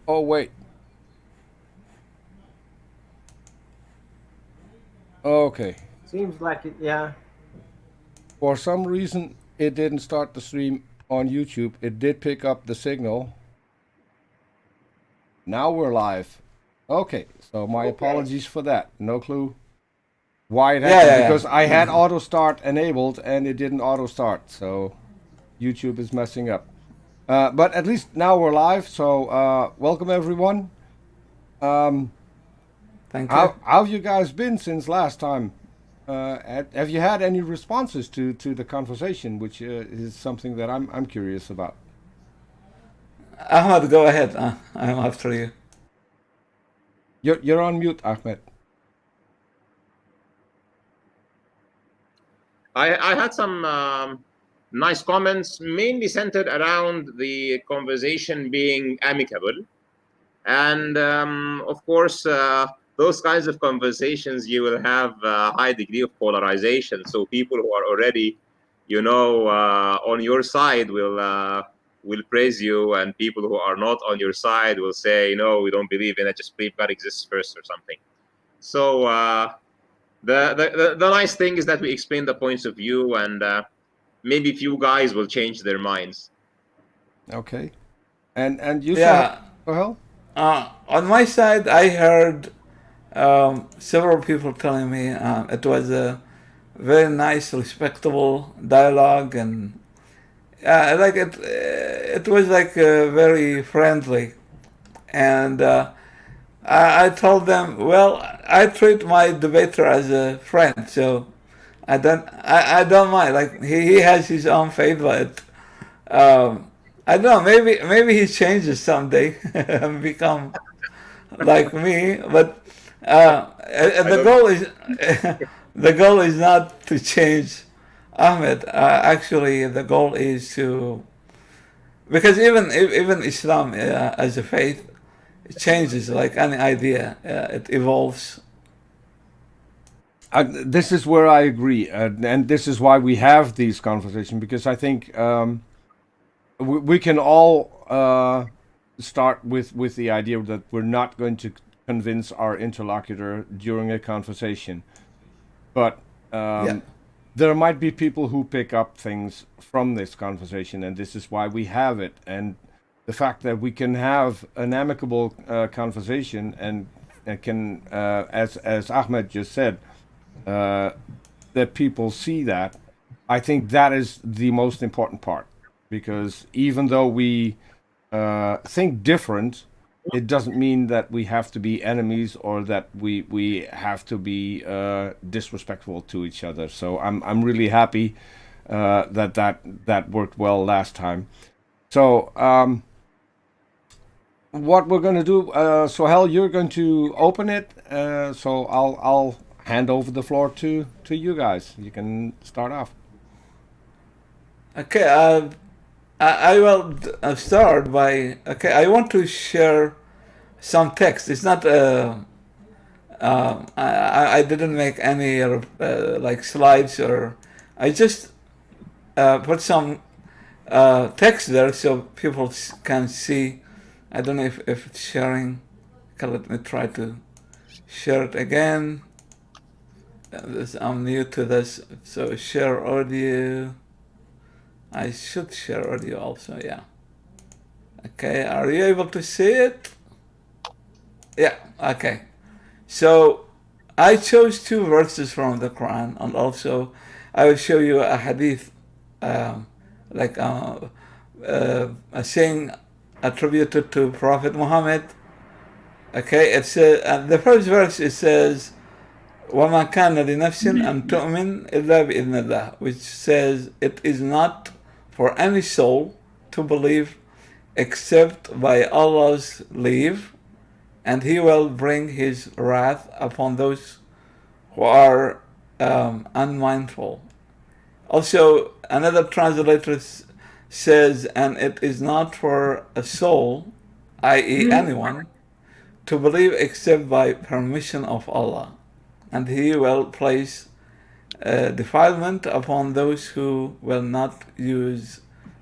Oh, wait. Okay. Seems like it, yeah. For some reason, it didn't start the stream on YouTube. It did pick up the signal. Now we're live. Okay, so my Okay. apologies for that. No clue why it Yeah, happened yeah, because I had yeah. auto start enabled and it didn't auto start. So YouTube is messing up. But at least now we're live. So welcome everyone. Um, Thank you. how have you guys been since last time? Have you had any responses to the conversation, which is something that I'm curious about? Ahmed, go ahead. I'm after you. You're on mute, Ahmed. I had some nice comments, mainly centered around the conversation being amicable. And of course, those kinds of conversations, you will have a high degree of polarization. So people who are already, on your side will praise you, and people who are not on your side will say, no, we don't believe in it, just believe God exists first or something. So the nice thing is that we explain the points of view, and maybe few guys will change their minds. Okay. And you, Yeah. Sohel? On my side, I heard several people telling me it was a very nice, respectable dialogue, and like it was like very friendly. And I told them, well, I treat my debater as a friend, so I don't mind. Like he has his own faith, but I don't know. Maybe he changes someday and become like me. But I the don't. goal is the goal is not to change Ahmed. Actually, the goal is to, because even Islam as a faith, it changes like any idea. It evolves. This is where I agree, and this is why we have these conversations because I think we can all start with the idea that we're not going to convince our interlocutor during a conversation, but Yeah. there might be people who pick up things from this conversation, and this is why we have it. And the fact that we can have an amicable conversation and can, as Ahmed just said, that people see that, I think that is the most important part. Because even though we think different, it doesn't mean that we have to be enemies or that we have to be disrespectful to each other. So I'm really happy that worked well last time. So what we're going to do, Sohel, you're going to open it. So I'll hand over the floor to you guys. You can start off. Okay. I will start by. Okay. I want to share some text. It's not. I didn't make any like slides, or I just put some text there so people can see. I don't know if it's sharing. Okay, let me try to share it again. I'm new to this, so share audio. I should share audio also, yeah. Okay, are you able to see it? Yeah, okay. So I chose two verses from the Quran, and also I will show you a hadith, um, like a saying attributed to Prophet Muhammad. Okay, it's the first verse. It says, وَمَا كَانَ لِنَفْسٍ أَن تُؤْمِنْ إِلَّا بِإِذْنِ اللَّهِ, which says it is not for any soul to believe except by Allah's leave, and He will bring His wrath upon those who are unmindful. Also, another translator says, and it is not for a soul, i.e., anyone, to believe except by permission of Allah, and He will place defilement upon those who will not use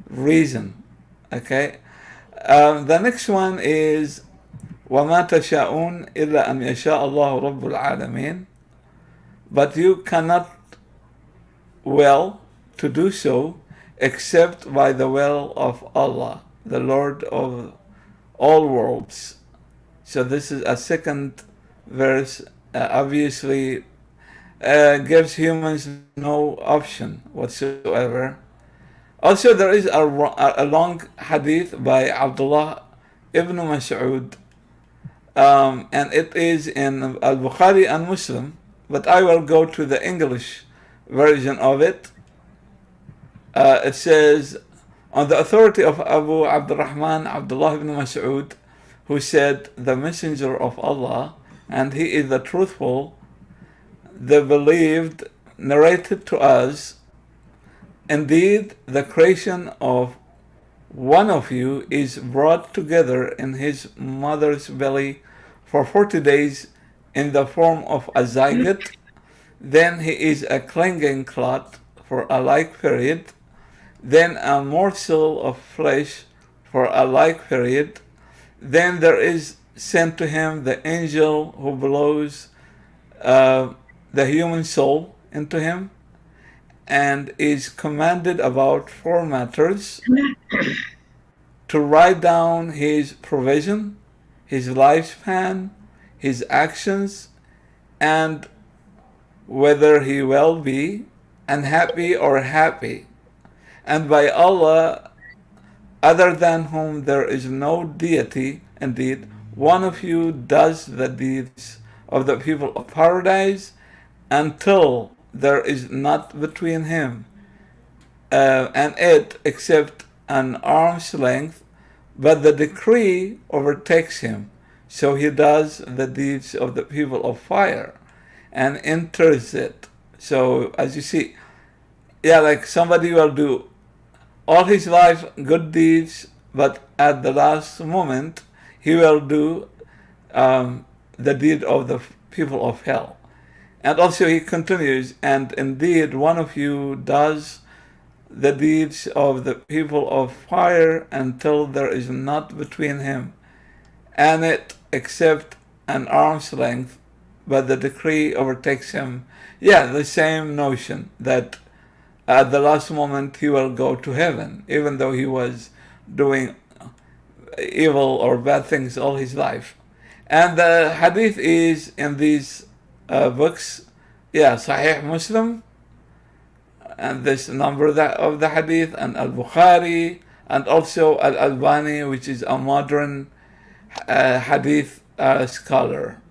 reason. Okay. The next one is وَمَا تَشَاءُونَ إِلَّا أَنْ يَشَاءَ اللَّهُ رَبُّ الْعَالَمِينَ. But you cannot will to do so except by the will of Allah, the Lord of all worlds. So this is a second verse, obviously gives humans no option whatsoever. Also, there is a long hadith by Abdullah ibn Mas'ud, and it is in Al-Bukhari and Muslim, but I will go to the English version of it. It says, on the authority of Abu Abdurrahman Abdullah ibn Mas'ud, who said, the Messenger of Allah, and he is the truthful, the believed, narrated to us, indeed the creation of one of you is brought together in his mother's belly for 40 days in the form of a zygote, then he is a clinging clot for a like period, then a morsel of flesh for a like period, then there is sent to him the angel who blows the human soul into him, and is commanded about 4 matters: to write down his provision, his lifespan, his actions, and whether he will be unhappy or happy. And by Allah, other than whom there is no deity, indeed, one of you does the deeds of the people of paradise until there is not between him and it except an arm's length, but the decree overtakes him, so he does the deeds of the people of fire and enters it. So as you see, like somebody will do all his life good deeds, but at the last moment he will do the deed of the people of hell. And also he continues, and indeed one of you does the deeds of the people of fire until there is not between him and it except an arm's length, but the decree overtakes him. The same notion that at the last moment he will go to heaven, even though he was doing evil or bad things all his life. And the hadith is in these books, Sahih Muslim, and this number of the hadith, and Al-Bukhari, and also Al-Albani, which is a modern hadith scholar.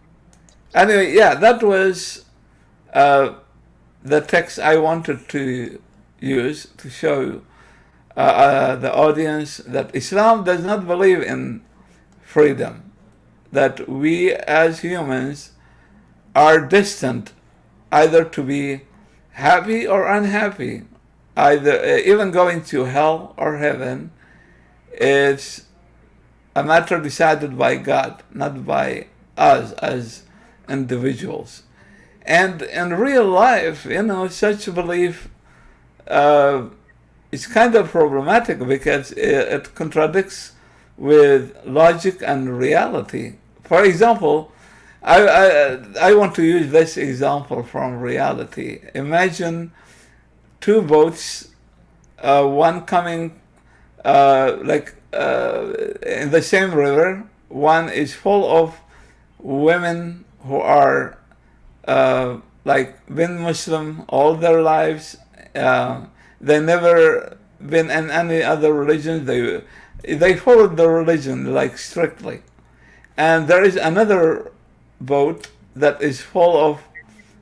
Anyway, that was the text I wanted to use to show the audience that Islam does not believe in freedom, that we as humans are destined either to be happy or unhappy, either even going to hell or heaven. It's a matter decided by God, not by us as individuals. And in real life, such a belief is kind of problematic because it contradicts with logic and reality. For example, I want to use this example from reality. Imagine 2 boats, one coming in the same river. One is full of women who are been Muslim all their lives. They never been in any other religion. They followed the religion strictly. And there is another boat that is full of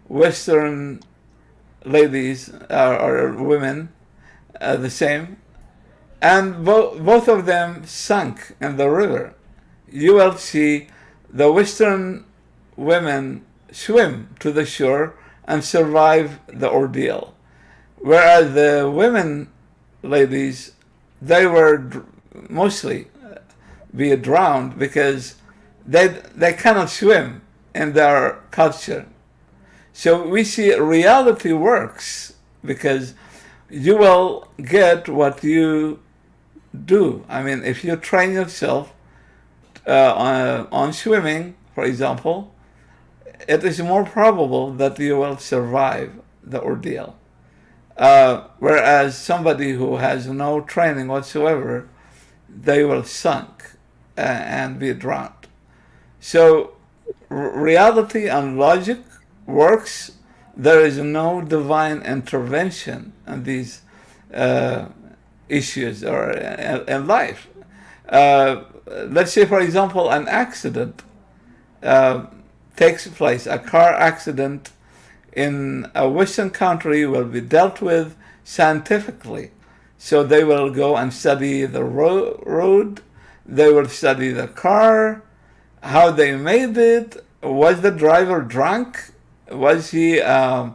Western ladies or women, the same, and both of them sunk in the river. You will see the Western women swim to the shore and survive the ordeal, whereas the women ladies, they were mostly be drowned because they cannot swim in their culture. So we see reality works because you will get what you do. I mean, if you train yourself on swimming, for example, it is more probable that you will survive the ordeal. Whereas somebody who has no training whatsoever, they will sunk and be drowned. So reality and logic works. There is no divine intervention in these issues or in life. Let's say, for example, an accident takes place, a car accident in a Western country will be dealt with scientifically. So they will go and study the road, they will study the car, how they made it, was the driver drunk, was he a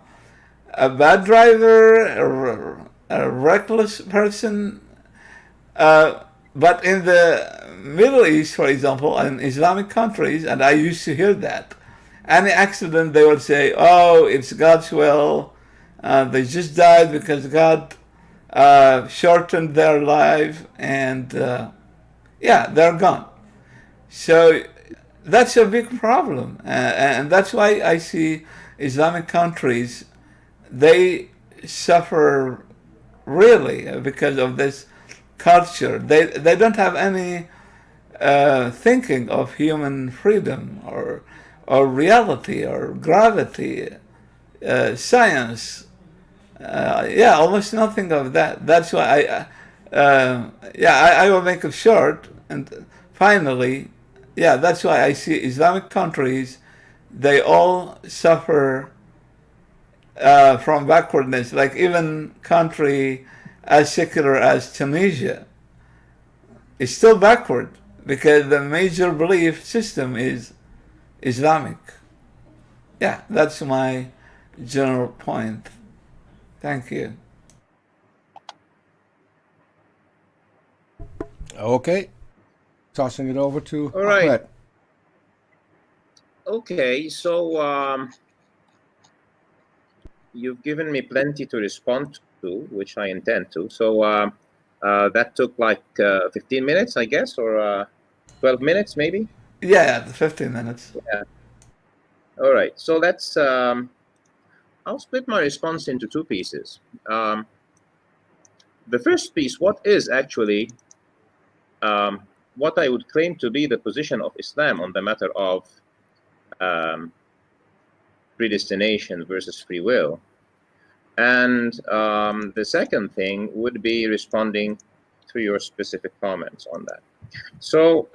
bad driver, a reckless person. But in the Middle East, for example, in Islamic countries, and I used to hear that, any accident they would say, oh, it's God's will, they just died because God shortened their life, and yeah, they're gone. So that's a big problem, and that's why I see Islamic countries, they suffer really because of this culture. They don't have any thinking of human freedom or reality or gravity, science. Yeah, almost nothing of that. That's why I will make it short. And finally, yeah, that's why I see Islamic countries, they all suffer from backwardness. Like even country as secular as Tunisia is still backward because the major belief system is Islamic. Yeah, that's my general point. Thank you. Okay. Tossing it over to All right. Ahmed. Okay, so you've given me plenty to respond to, which I intend to. So that took like 15 minutes, I guess, or 12 minutes maybe? Yeah, 15 minutes. Yeah. All right, so let's, I'll split my response into two pieces. The first piece, what is actually what I would claim to be the position of Islam on the matter of predestination versus free will. And the second thing would be responding to your specific comments on that. So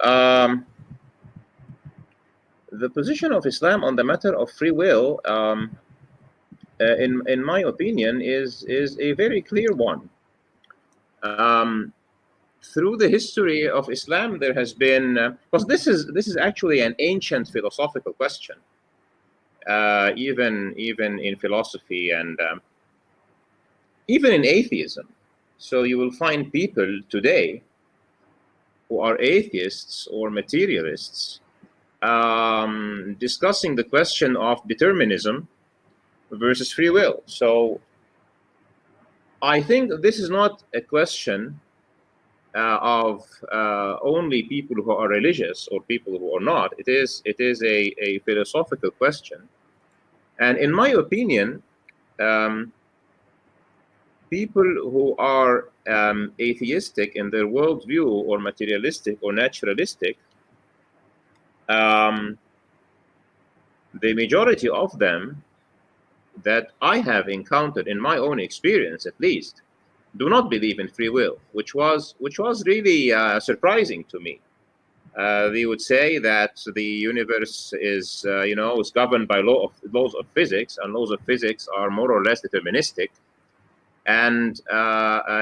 the position of Islam on the matter of free will, in my opinion, is a very clear one. Through the history of Islam, there has been, because this is actually an ancient philosophical question, even in philosophy and even in atheism. So you will find people today who are atheists or materialists discussing the question of determinism versus free will. So I think this is not a question of only people who are religious or people who are not. It is a philosophical question, and in my opinion, people who are atheistic in their worldview or materialistic or naturalistic, the majority of them that I have encountered in my own experience, at least, do not believe in free will, which was really surprising to me. They would say that the universe is is governed by laws of physics, and laws of physics are more or less deterministic, and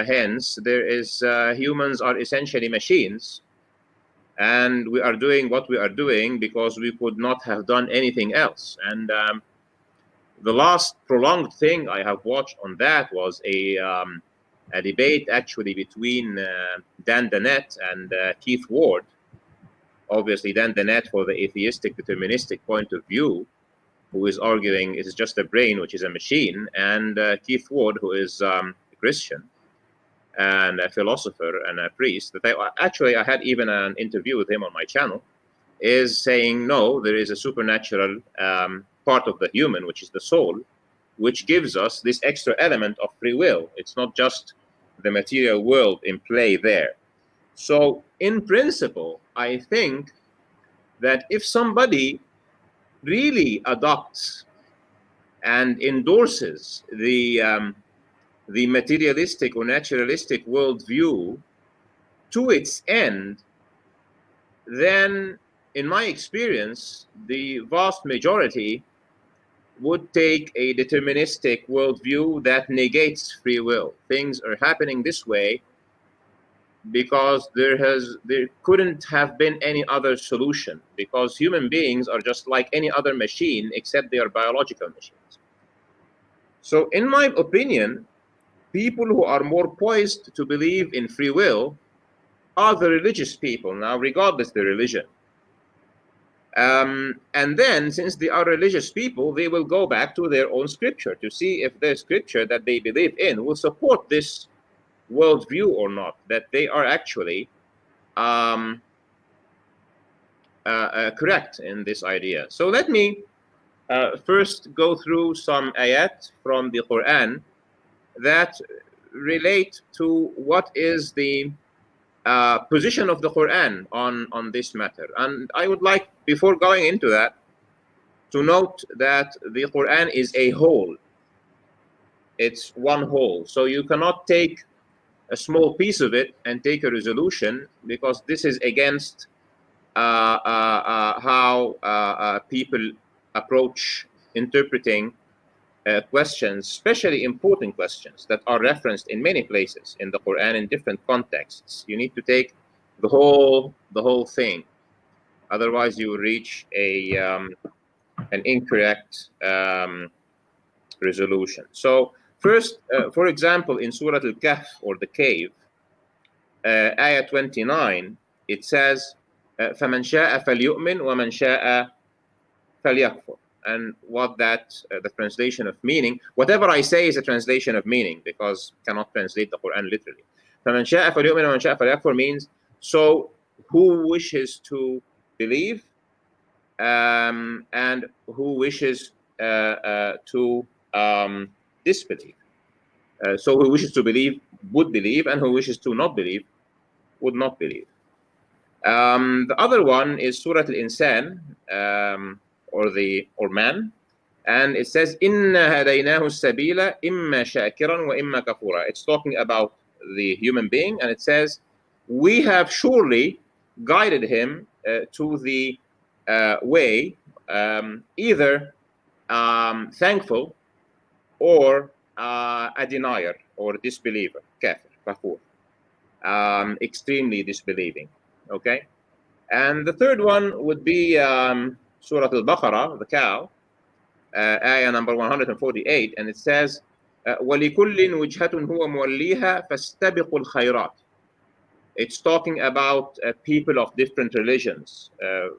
hence there is humans are essentially machines, and we are doing what we are doing because we could not have done anything else. And the last prolonged thing I have watched on that was a debate actually between Dan Dennett and Keith Ward. Obviously, Dan Dennett for the atheistic deterministic point of view, who is arguing it is just a brain, which is a machine, and Keith Ward, who is a Christian and a philosopher and a priest. That I had even an interview with him on my channel. is saying, no, there is a supernatural part of the human, which is the soul, which gives us this extra element of free will. It's not just the material world in play there. So in principle, I think that if somebody really adopts and endorses the materialistic or naturalistic worldview to its end, then in my experience, the vast majority would take a deterministic worldview that negates free will. Things are happening this way because there couldn't have been any other solution, because human beings are just like any other machine, except they are biological machines. So in my opinion, people who are more poised to believe in free will are the religious people, now regardless their religion. And then, since they are religious people, they will go back to their own scripture to see if the scripture that they believe in will support this worldview or not, that they are actually correct in this idea. So let me first go through some ayat from the Quran that relate to what is the position of the Quran on this matter. And I would like, before going into that, to note that the Quran is a whole. It's one whole. So you cannot take a small piece of it and take a resolution, because this is against how people approach interpreting questions, especially important questions that are referenced in many places in the Quran in different contexts. You need to take the whole thing, otherwise you will reach an incorrect resolution. So first, for example, in Surah Al-Kahf, or the cave, ayah 29, it says, فَمَنْ شَاءَ فَلْيُؤْمِنْ وَمَنْ شَاءَ فَلْيَكْفُرْ. And what that, the translation of meaning, whatever I say is a translation of meaning, because cannot translate the Quran literally. فَمَنْ شَاءَ فَلْيُؤْمِنْ وَمَنْ شَاءَ فَلْيَكْفُرْ means, so who wishes to believe and who wishes to disbelieve. So who wishes to believe would believe, and who wishes to not believe would not believe. The other one is Surah Al-Insan, or man, and it says, Inna hadaynahu sabila imma shakiran wa imma kafura. It's talking about the human being, and it says, we have surely guided him to the way, either thankful or a denier or disbeliever, kafir, kafur, extremely disbelieving. Okay, and the third one would be Surah Al-Baqarah, the cow, ayah number 148, and it says, وَلِكُلٍّ وِجْهَةٌ هُوَ مُوَلِّيهَا فَاسْتَبِقُوا الْخَيْرَاتِ. It's talking about people of different religions,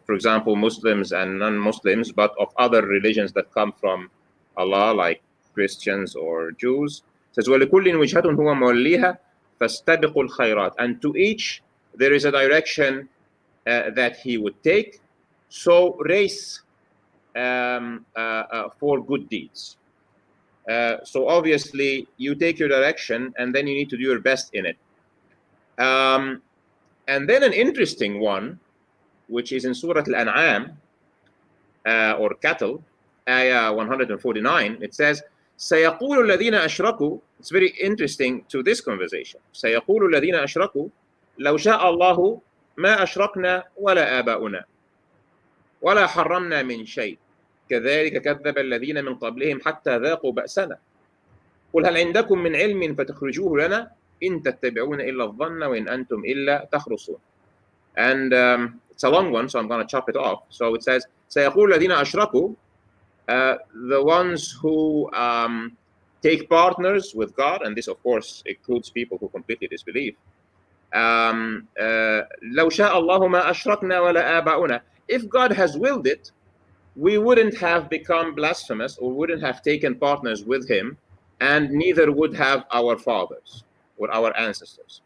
for example, Muslims and non-Muslims, but of other religions that come from Allah, like Christians or Jews. It says, وَلِكُلٍّ وِجْهَةٌ هُوَ مُوَلِّيهَا فَاسْتَبِقُوا الْخَيْرَاتِ. And to each there is a direction that he would take. So race for good deeds. So obviously you take your direction, and then you need to do your best in it. And then an interesting one, which is in Surah Al-An'am, or cattle, ayah 149, it says, سَيَقُولُ الَّذِينَ أَشْرَكُوا. It's very interesting to this conversation. سَيَقُولُ الَّذِينَ أَشْرَكُوا لَوْ شَاءَ اللَّهُ مَا أَشْرَكْنَا وَلَا آبَاؤُنَا وَلَا حَرَّمْنَا مِنْ شَيْءٍ كَذَلِكَ كَذَّبَ الَّذِينَ مِنْ قَبْلِهِمْ حَتَّى ذَاقُوا بَأْسَنَا قُلْ هَلْ عِنْدَكُمْ مِنْ عِلْمٍ فَتَخْرِجُوهُ لَنَا إِنْ تَتَّبِعُونَ إِلَّا الظَّنَّ وَإِنْ أَنْتُمْ إِلَّا تَخْرُصُونَ. And it's a long one, so I'm going to chop it off. So it says, سَيَقُولُ الَّذِينَ أَشْرَكُوا, the ones who take partners with God, and this of course includes people who completely disbelieve. لَوْ شَاءَ اللَّهُ مَا أَشْرَكْنَا وَلَا آبَاؤُنَا. If God has willed it, we wouldn't have become blasphemous, or wouldn't have taken partners with him, and neither would have our fathers or our ancestors.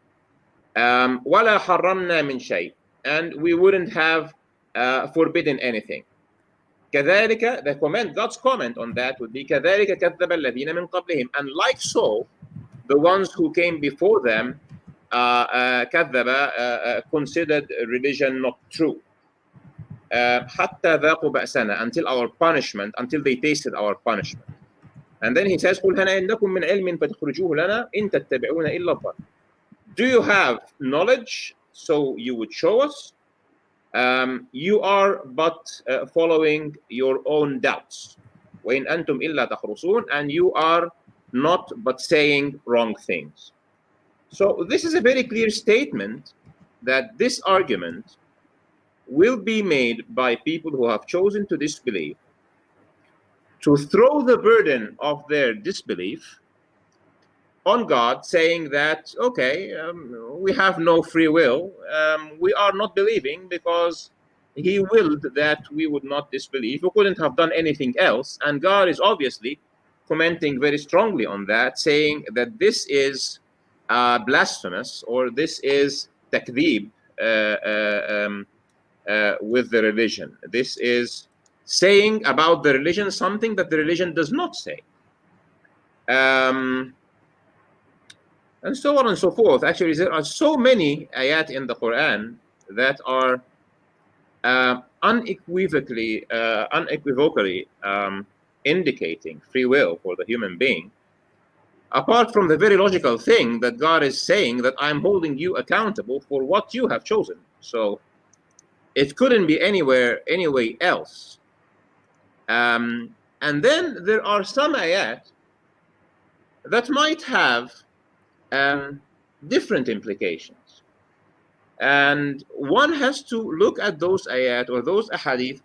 وَلَا حَرَّمْنَا مِنْ شَيْءٍ. And we wouldn't have forbidden anything. كذلك, the comment, God's comment on that would be كذلك كذب الذين من قبلهم, and like so, the ones who came before them كذب, considered religion not true. حتى ذاقوا بأسنا, until our punishment, until they tasted our punishment. And then he says قل هل عندكم من علم فتخرجوه لنا إن تتبعون إلا الظن. Do you have knowledge so you would show us? You are but following your own doubts. وإن أنتم إلا تخرصون, and you are not but saying wrong things. So this is a very clear statement that this argument will be made by people who have chosen to disbelieve, to throw the burden of their disbelief on God, saying that, okay, we have no free will, we are not believing because he willed that we would not disbelieve. We couldn't have done anything else. And God is obviously commenting very strongly on that, saying that this is blasphemous, or this is takdhib with the religion. This is saying about the religion something that the religion does not say. And so on and so forth. Actually, there are so many ayat in the Quran that are unequivocally indicating free will for the human being, apart from the very logical thing that God is saying that I'm holding you accountable for what you have chosen. So it couldn't be anywhere else. And then there are some ayat that might have different implications. And one has to look at those ayat or those ahadith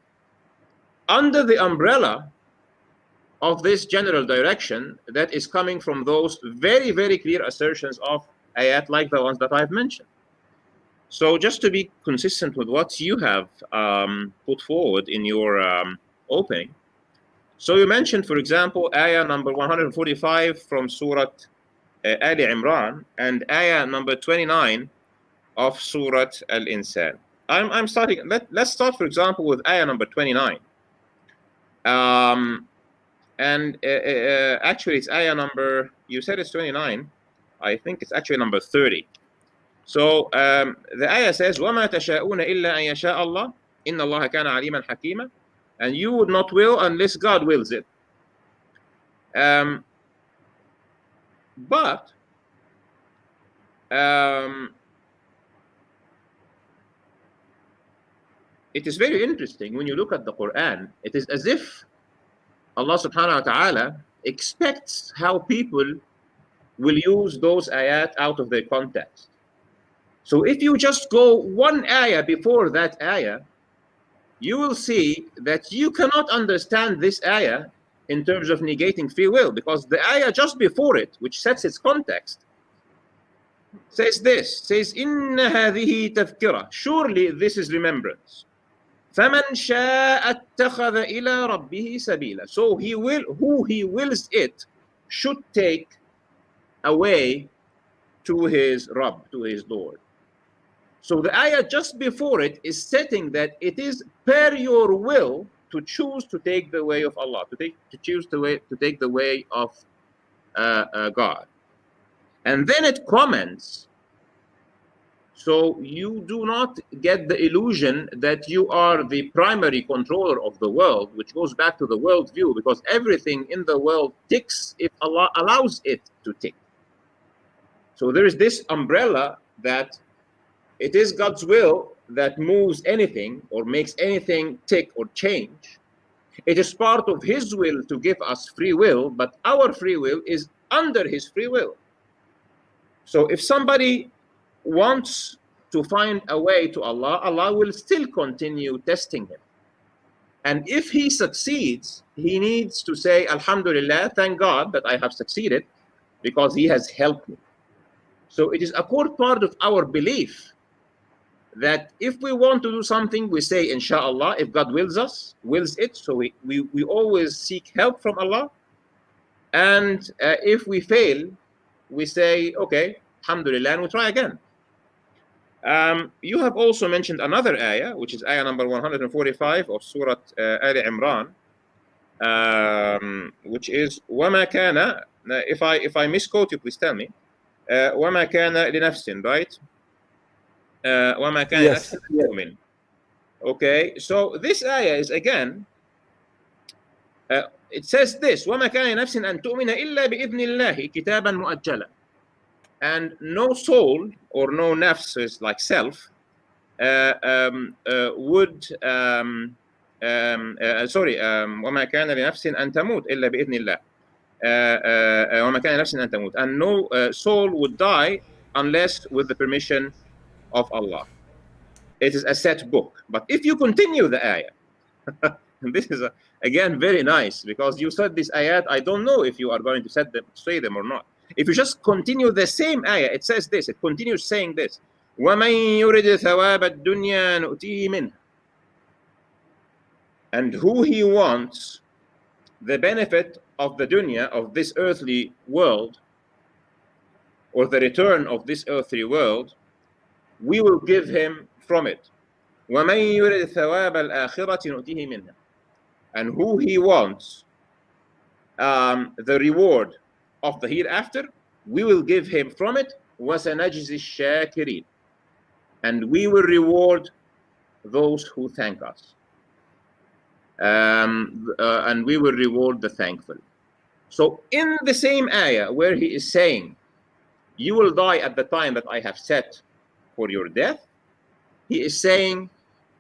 under the umbrella of this general direction that is coming from those very, very clear assertions of ayat like the ones that I've mentioned. So just to be consistent with what you have put forward in your opening. So you mentioned, for example, ayah number 145 from Surah Ali Imran and ayah number 29 of Surah Al-Insan. I'm starting, let's start, for example, with ayah number 29. Actually, it's ayah number, you said it's 29. I think it's actually number 30. So the ayah says, وَمَا تَشَاءُونَ إِلَّا أَن يَشَاءَ اللَّهُ إِنَّ اللَّهَ كَانَ عَلِيمًا حَكِيمًا. And you would not will unless God wills it. But it is very interesting when you look at the Quran. It is as if Allah subhanahu wa ta'ala expects how people will use those ayat out of their context. So if you just go one ayah before that ayah, you will see that you cannot understand this ayah in terms of negating free will, because the ayah just before it, which sets its context, says this, says, إِنَّ هَذِهِ تَذْكِرَةٌ, surely this is remembrance. فَمَنْ شَاءَ اتَّخَذَ إِلَى رَبِّهِ سَبِيلًا. So who he wills it should take away to his Rabb, to his Lord. So the ayah just before it is setting that it is per your will to choose to take the way of Allah, to choose to take the way of God. And then it comments, so you do not get the illusion that you are the primary controller of the world, which goes back to the world view, because everything in the world ticks if Allah allows it to tick. So there is this umbrella that it is God's will that moves anything or makes anything tick or change. It is part of his will to give us free will, but our free will is under his free will. So if somebody wants to find a way to Allah, Allah will still continue testing him. And if he succeeds, he needs to say, Alhamdulillah, thank God that I have succeeded because he has helped me. So it is a core part of our belief that if we want to do something, we say, Inshallah, if God wills it. So we always seek help from Allah. And if we fail, we say, okay, Alhamdulillah, and we try again. You have also mentioned another ayah, which is ayah number 145 of Surah Ali Imran, which is وَمَا كَانَ. If I misquote you, please tell me. وَمَا كَانَ لِنَفْسٍ, right? وَمَا كَانَ لِنَفْسٍ Yes. أَن تُؤْمِنَ. Okay, so this ayah is again, it says this: وَمَا كَانَ لِنَفْسٍ أَن تُؤْمِنَ إِلَّا بِإِذْنِ اللَّهِ كِتَابًا مُؤَجَّلًا. And no soul or no nafs is like self would وما كان لنفس أن تموت إلا بإذن الله وما كان لنفس أن تموت, and no soul would die unless with the permission of Allah. It is a set book. But if you continue the ayah, and this is again very nice, because you said this ayat, I don't know if you are going to say them or not. If you just continue the same ayah, it says this, it continues saying this: وَمَن يُرِدْ ثَوَابَ الدُّنْيَا نُؤْتِيهِ مِنْهَا. And who he wants the benefit of the dunya, of this earthly world, or the return of this earthly world, we will give him from it. وَمَن يُرِدْ ثَوَابَ الْآخِرَةِ نُؤْتِيهِ مِنْهَا. And who he wants the reward of the hereafter, we will give him from it. وَسَنَجْزِي الشَّاكِرِينَ. And we will reward those who thank us. And we will reward the thankful. So in the same ayah where he is saying, you will die at the time that I have set for your death, he is saying,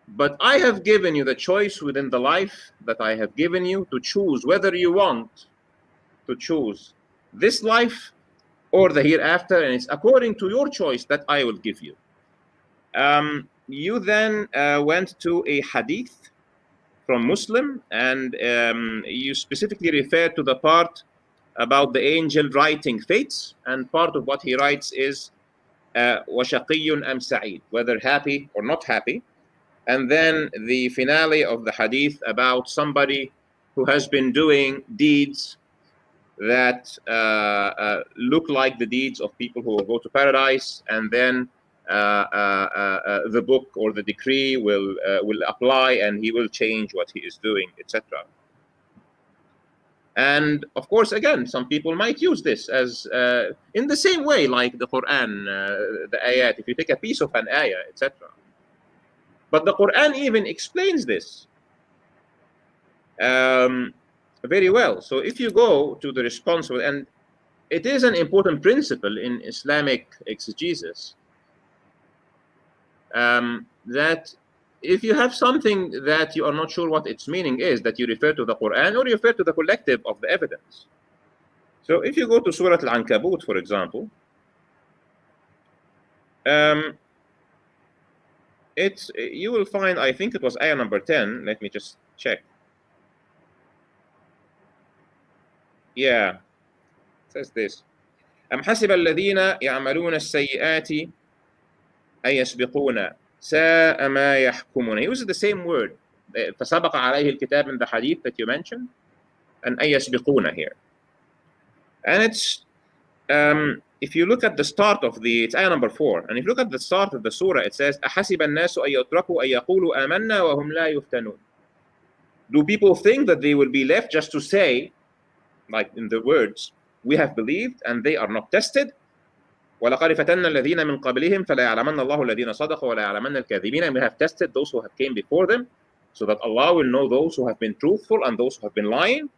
but I have given you the choice within the life that I have given you to choose whether you want to choose this life or the hereafter, and it's according to your choice that I will give you. You then went to a hadith from Muslim, and you specifically referred to the part about the angel writing fates, and part of what he writes is وَشَقِيٌّ أَمْ سَعِيدٌ, whether happy or not happy. And then the finale of the hadith about somebody who has been doing deeds that look like the deeds of people who will go to paradise, and then the book or the decree will apply, and he will change what he is doing, etc. And of course, again, some people might use this as in the same way like the Quran, the ayat. If you take a piece of an ayah, etc. But the Quran even explains this very well. So if you go to the response, and it is an important principle in Islamic exegesis, that if you have something that you are not sure what its meaning is, that you refer to the Quran or you refer to the collective of the evidence. So if you go to Surah Al-Ankabut, for example, you will find, I think it was ayah number 10. Let me just check. Yeah, it says this: أم حسب الذين يعملون السيئات أن يسبقونا ساء ما يحكمون. He uses the same word, فسبق عليه الكتاب, in the hadith that you mentioned, and أن يسبقونا here. And it's if you look at the start of it's ayah number 4, and if you look at the start of the surah, it says أحسب الناس أن يتركوا أن يقولوا آمنا وهم لا يفتنون. Do people think that they will be left just to say, like in the words, we have believed and they are not tested? وَلَقَدْ فَتَنَّا الَّذِينَ مِنْ قَبْلِهِمْ فَلَيَعْلَمَنَّ اللَّهُ الَّذِينَ صَدَقُوا وَلَيَعْلَمَنَّ الْكَاذِبِينَ. And we have tested those who have came before them, so that Allah will know those who have been truthful and those who have been lying.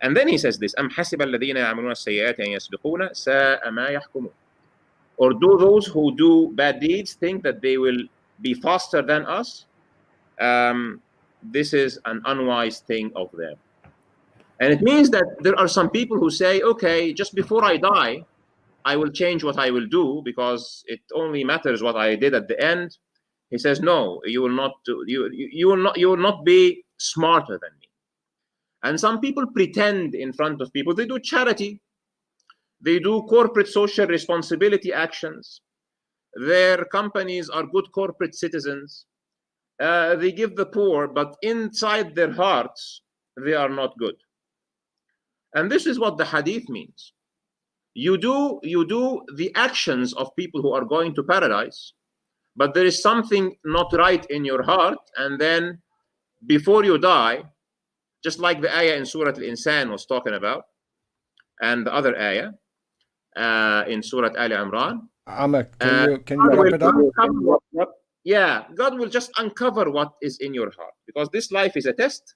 And then he says this: أَمْ حَسِبَ الَّذِينَ يَعْمَلُونَ السَّيِّئَاتِ أَنْ يَسْبِقُونَ سَاءَ مَا يَحْكُمُونَ. Or do those who do bad deeds think that they will be faster than us? This is an unwise thing of them. And it means that there are some people who say, okay, just before I die, I will change what I will do because it only matters what I did at the end. He says, no, you will not do, you will not be smarter than me. And some people pretend in front of people. They do charity, they do corporate social responsibility actions. Their companies are good corporate citizens. They give the poor, but inside their hearts, they are not good. And this is what the hadith means. You do the actions of people who are going to paradise, but there is something not right in your heart, and then before you die, just like the ayah in Surah Al-Insan was talking about, and the other ayah in Surah Ali Imran, Ahmed, can you wrap it up? God will just uncover what is in your heart, because this life is a test,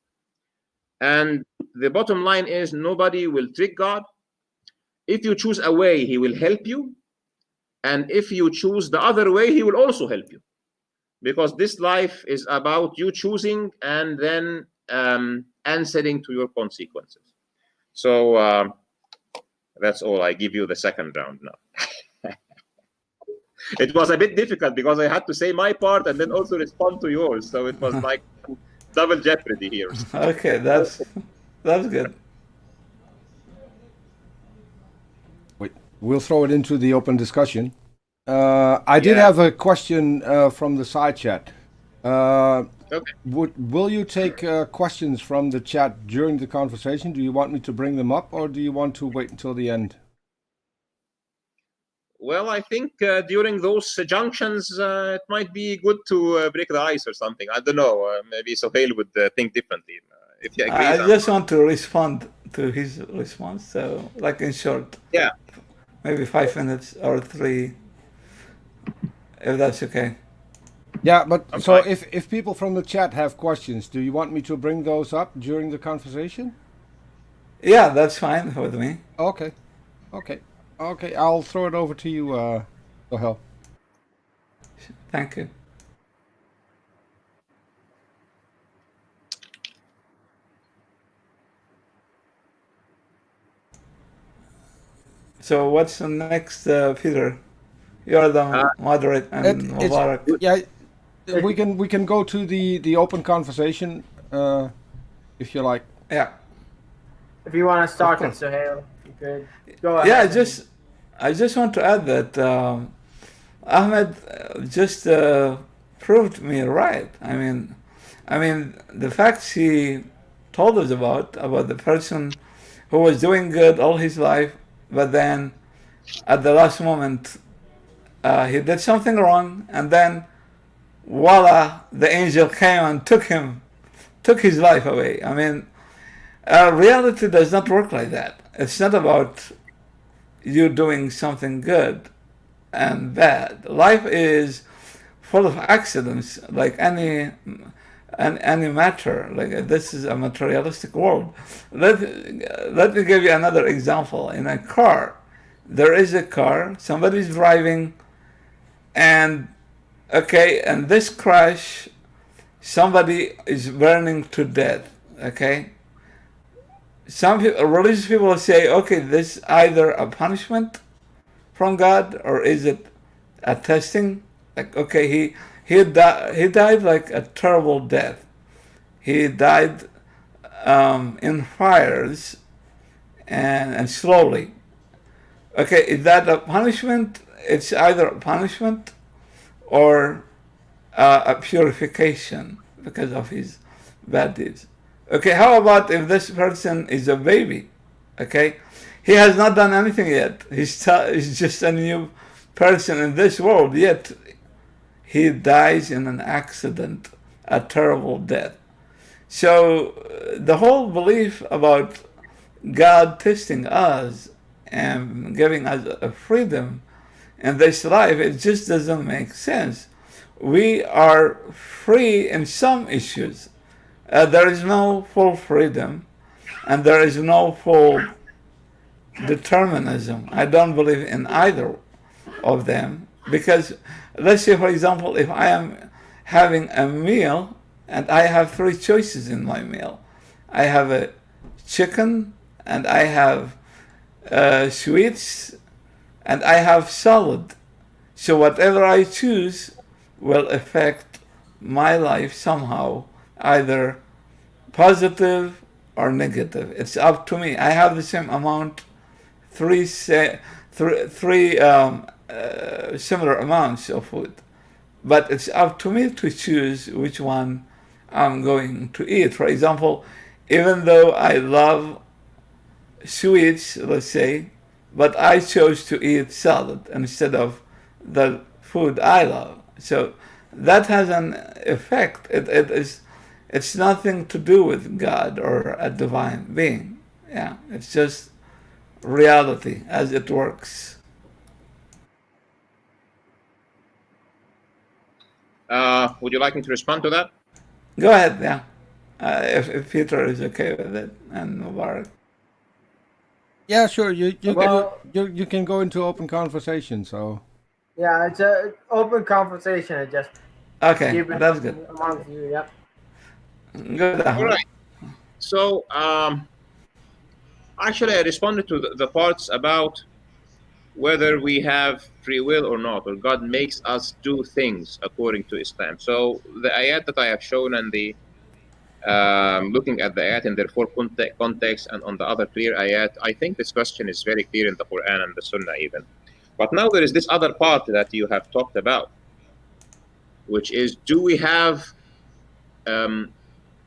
and the bottom line is nobody will trick God. If you choose a way, He will help you, and if you choose the other way, He will also help you, because this life is about you choosing and then answering to your consequences. So that's all. I give you the second round now. It was a bit difficult because I had to say my part and then also respond to yours. So it was like double jeopardy here. Okay, that's good. Wait, we'll throw it into the open discussion. I did have a question from the side chat. Okay. Will you take questions from the chat during the conversation? Do you want me to bring them up, or do you want to wait until the end? Well, I think during those junctions, it might be good to break the ice or something. I don't know. Maybe Sohel would think differently. If he agrees. I just want to respond to his response. So, like in short. Yeah. Maybe 5 minutes or 3, if that's okay. Yeah, but I'm so fine. if people from the chat have questions, do you want me to bring those up during the conversation? Yeah, that's fine with me. Okay. I'll throw it over to you, Sohel. Thank you. So what's the next, Peter? You're the moderate and Mubarak. Yeah, we can go to the open conversation if you like. Yeah. If you want to start it, Sohel, you could go ahead. Yeah, I just want to add that Ahmed just proved me right. I mean, the facts he told us about the person who was doing good all his life, but then at the last moment he did something wrong, and then voila, the angel came and took his life away. I mean, reality does not work like that. It's not about you doing something good and bad. Life is full of accidents, like any matter. Like this is a materialistic world. Let me give you another example. In a car, there is a car, somebody's driving, and in this crash, somebody is burning to death. Okay. Some people, religious people say, okay, this is either a punishment from God, or is it a testing? Like, okay, he died like a terrible death. He died in fires and slowly. Okay, is that a punishment? It's either a punishment or a purification because of his bad deeds. Okay, how about if this person is a baby? Okay, he has not done anything yet. He's just a new person in this world, yet he dies in an accident, a terrible death. So the whole belief about God testing us and giving us a freedom in this life, it just doesn't make sense. We are free in some issues. There is no full freedom, and there is no full determinism. I don't believe in either of them, because let's say, for example, if I am having a meal and I have 3 choices in my meal. I have a chicken, and I have sweets, and I have salad. So whatever I choose will affect my life somehow, either positive or negative. It's up to me. I have the same amount, three similar amounts of food, but it's up to me to choose which one I'm going to eat. For example, even though I love sweets, let's say, but I chose to eat salad instead of the food I love. So that has an effect. It's nothing to do with God or a divine being. Yeah, it's just reality as it works. Would you like me to respond to that? Go ahead, yeah. If Peter is okay with it, and Mubarak. Yeah, sure. Well- You can go into open conversation. So Yeah, it's a open conversation. It just Okay, keep it that's good. amongst you. Yep. Good, All Ahmed. right. So actually, I responded to the parts about whether we have free will or not, or God makes us do things according to Islam. So the ayat that I have shown and the looking at the ayat in their four context and on the other clear ayat, I think this question is very clear in the Quran and the Sunnah even. But now there is this other part that you have talked about, which is, do we have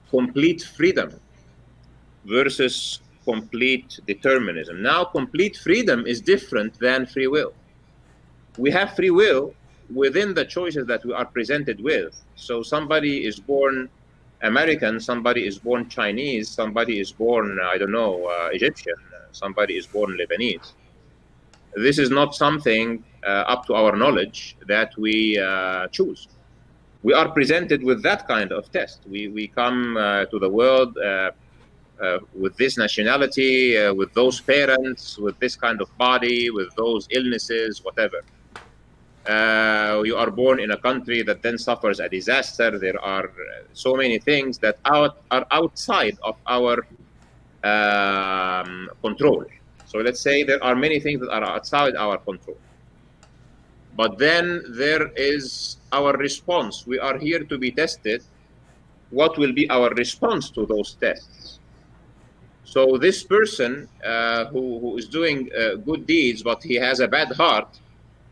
complete freedom versus complete determinism? Now, complete freedom is different than free will. We have free will within the choices that we are presented with. So somebody is born American, somebody is born Chinese, somebody is born, I don't know, Egyptian, somebody is born Lebanese. This is not something up to our knowledge that we choose. We are presented with that kind of test. We come to the world with this nationality, with those parents, with this kind of body, with those illnesses, whatever. You are born in a country that then suffers a disaster. There are so many things that are outside of our control. So let's say there are many things that are outside our control. But then there is our response. We are here to be tested. What will be our response to those tests? So this person who is doing good deeds, but he has a bad heart,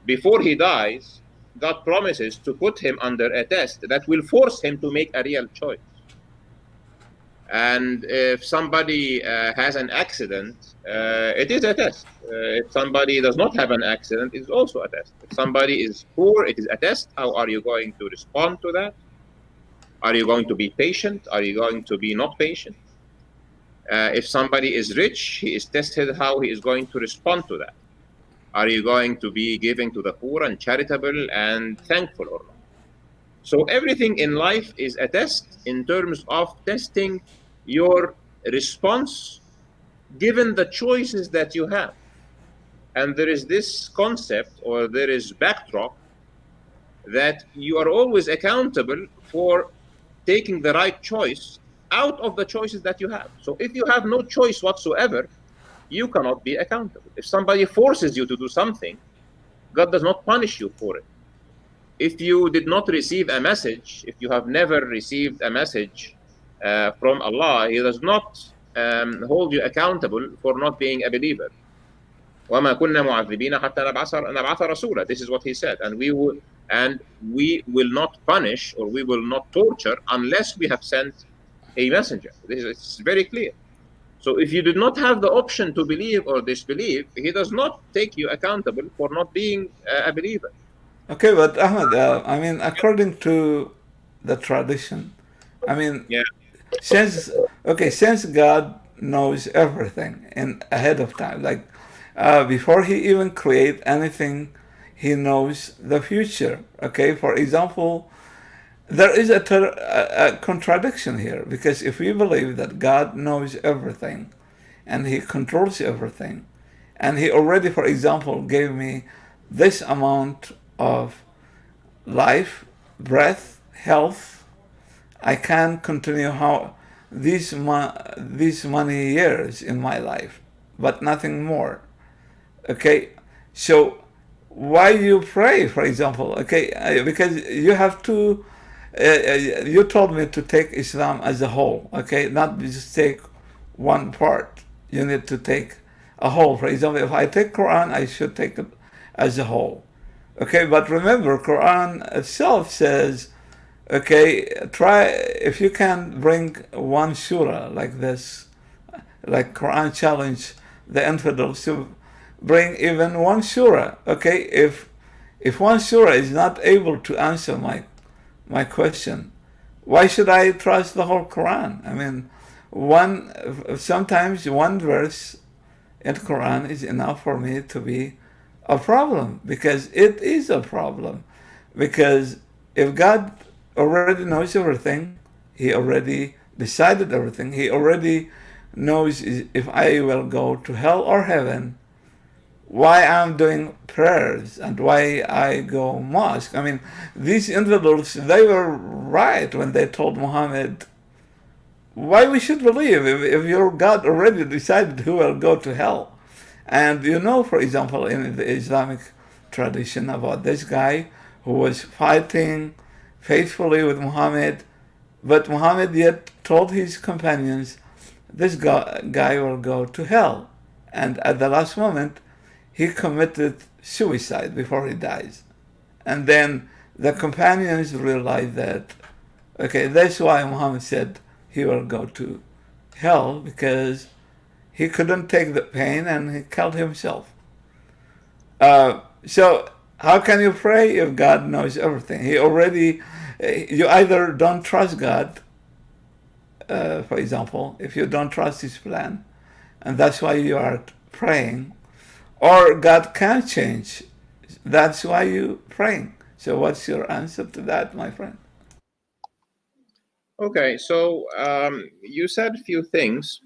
before he dies, God promises to put him under a test that will force him to make a real choice. And if somebody has an accident, it is a test. If somebody does not have an accident, it is also a test. If somebody is poor, it is a test. How are you going to respond to that? Are you going to be patient? Are you going to be not patient? If somebody is rich, he is tested how he is going to respond to that. Are you going to be giving to the poor and charitable and thankful or not? So everything in life is a test in terms of testing your response given the choices that you have. And there is this concept, or there is backdrop, that you are always accountable for taking the right choice out of the choices that you have. So if you have no choice whatsoever, you cannot be accountable. If somebody forces you to do something, God does not punish you for it. If you did not receive a message, if you have never received a message from Allah, He does not hold you accountable for not being a believer. وَمَا كُنَّا مُعَذِّبِينَ حَتَّى نَبْعَثَ رَسُولًا. This is what He said. And we will not punish, or we will not torture unless we have sent a messenger. This is very clear. So if you did not have the option to believe or disbelieve, He does not take you accountable for not being a believer. Okay, but Ahmed, I mean, according to the tradition, I mean, Yeah. since God knows everything in ahead of time, like before He even create anything, He knows the future. Okay, for example, there is a contradiction here, because if we believe that God knows everything and He controls everything, and He already, for example, gave me this amount of life, breath, health, I can continue how these many years in my life, but nothing more. Okay, so why you pray, for example? Okay, because you have to. You told me to take Islam as a whole. Okay, not just take one part. You need to take a whole. For example, if I take Quran, I should take it as a whole. Okay, but remember, Quran itself says, okay, try if you can bring one surah like this, like Quran challenge the infidels to bring even one surah. Okay, if if one surah is not able to answer my question, why should I trust the whole Quran? I mean, sometimes one verse in Quran is enough for me to be a problem, because it is a problem. Because if God already knows everything, He already decided everything, He already knows if I will go to hell or heaven, why I'm doing prayers and why I go mosque. I mean, these infidels, they were right when they told Muhammad, why we should believe if your God already decided who will go to hell. And you know, for example, in the Islamic tradition about this guy who was fighting faithfully with Muhammad, but Muhammad yet told his companions, this guy will go to hell. And at the last moment, he committed suicide before he dies. And then the companions realized that, okay, that's why Muhammad said he will go to hell, because he couldn't take the pain and he killed himself. So how can you pray if God knows everything? He already, you either don't trust God, for example, if you don't trust His plan, and that's why you are praying, or God can change. That's why you're praying. So what's your answer to that, my friend? Okay, so you said a few things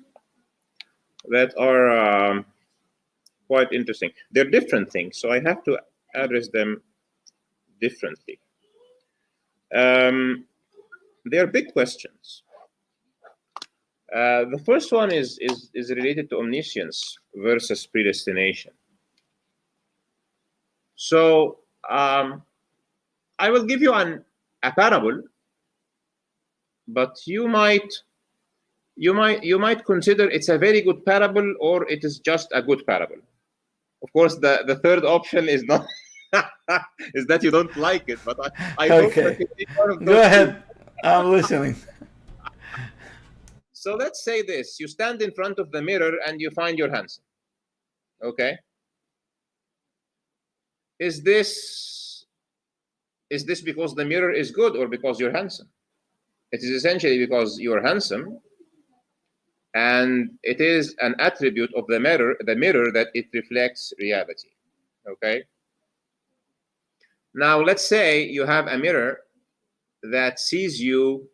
that are quite interesting. They're different things, so I have to address them differently. They're big questions. The first one is related to omniscience versus predestination. So I will give you a parable, but you might consider it's a very good parable or it is just a good parable. Of course, the third option is not is that you don't like it, but I hope that you take one of those. Go ahead. I'm listening. So let's say this: you stand in front of the mirror and you find you're handsome. Okay. Is this because the mirror is good or because you're handsome? It is essentially because you're handsome, and it is an attribute of the mirror that it reflects reality. Okay. Now let's say you have a mirror that sees you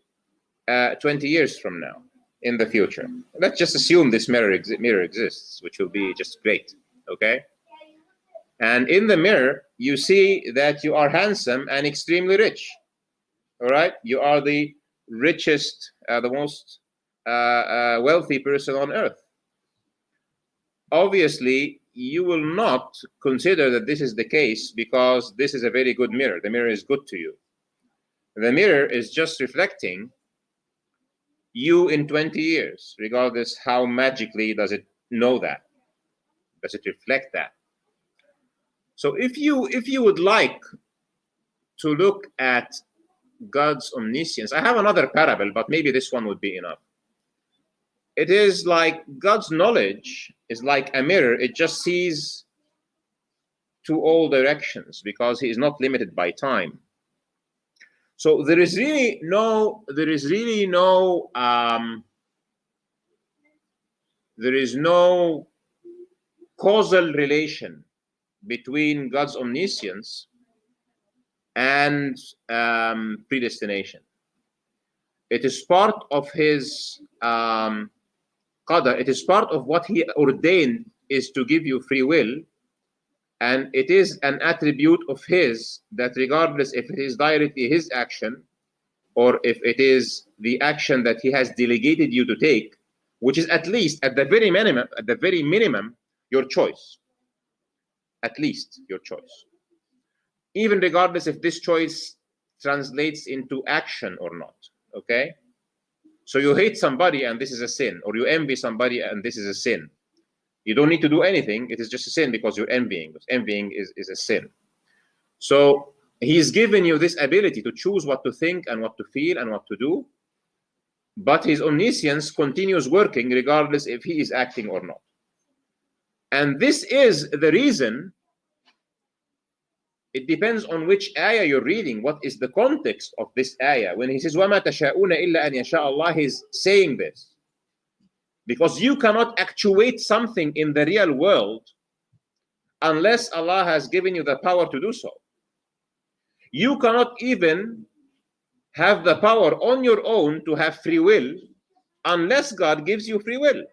20 years from now in the future. Let's just assume this mirror exists, which will be just great. Okay. And in the mirror, you see that you are handsome and extremely rich. All right. You are the richest, the most wealthy person on earth. Obviously, you will not consider that this is the case because this is a very good mirror. The mirror is good to you. The mirror is just reflecting you in 20 years, regardless how magically does it know that. Does it reflect that? So if you would like to look at God's omniscience, I have another parable, but maybe this one would be enough. It is like God's knowledge is like a mirror. It just sees to all directions because He is not limited by time. So there is really no causal relation between God's omniscience and predestination. It is part of His qadar. It is part of what He ordained is to give you free will, and it is an attribute of His that regardless if it is directly His action or if it is the action that He has delegated you to take, which is at least at the very minimum your choice. At least your choice. Even regardless if this choice translates into action or not. Okay? So you hate somebody and this is a sin, or you envy somebody and this is a sin. You don't need to do anything. It is just a sin because you're envying. Envying is a sin. So He's given you this ability to choose what to think and what to feel and what to do. But His omniscience continues working regardless if He is acting or not. And this is the reason It depends on which ayah you're reading. What is the context of this ayah? When he says, وَمَا تَشَاءُونَ إِلَّا أَنْ يَشَاءَ اللَّهُ, he's saying this. Because you cannot actuate something in the real world unless Allah has given you the power to do so. You cannot even have the power on your own to have free will unless God gives you free will.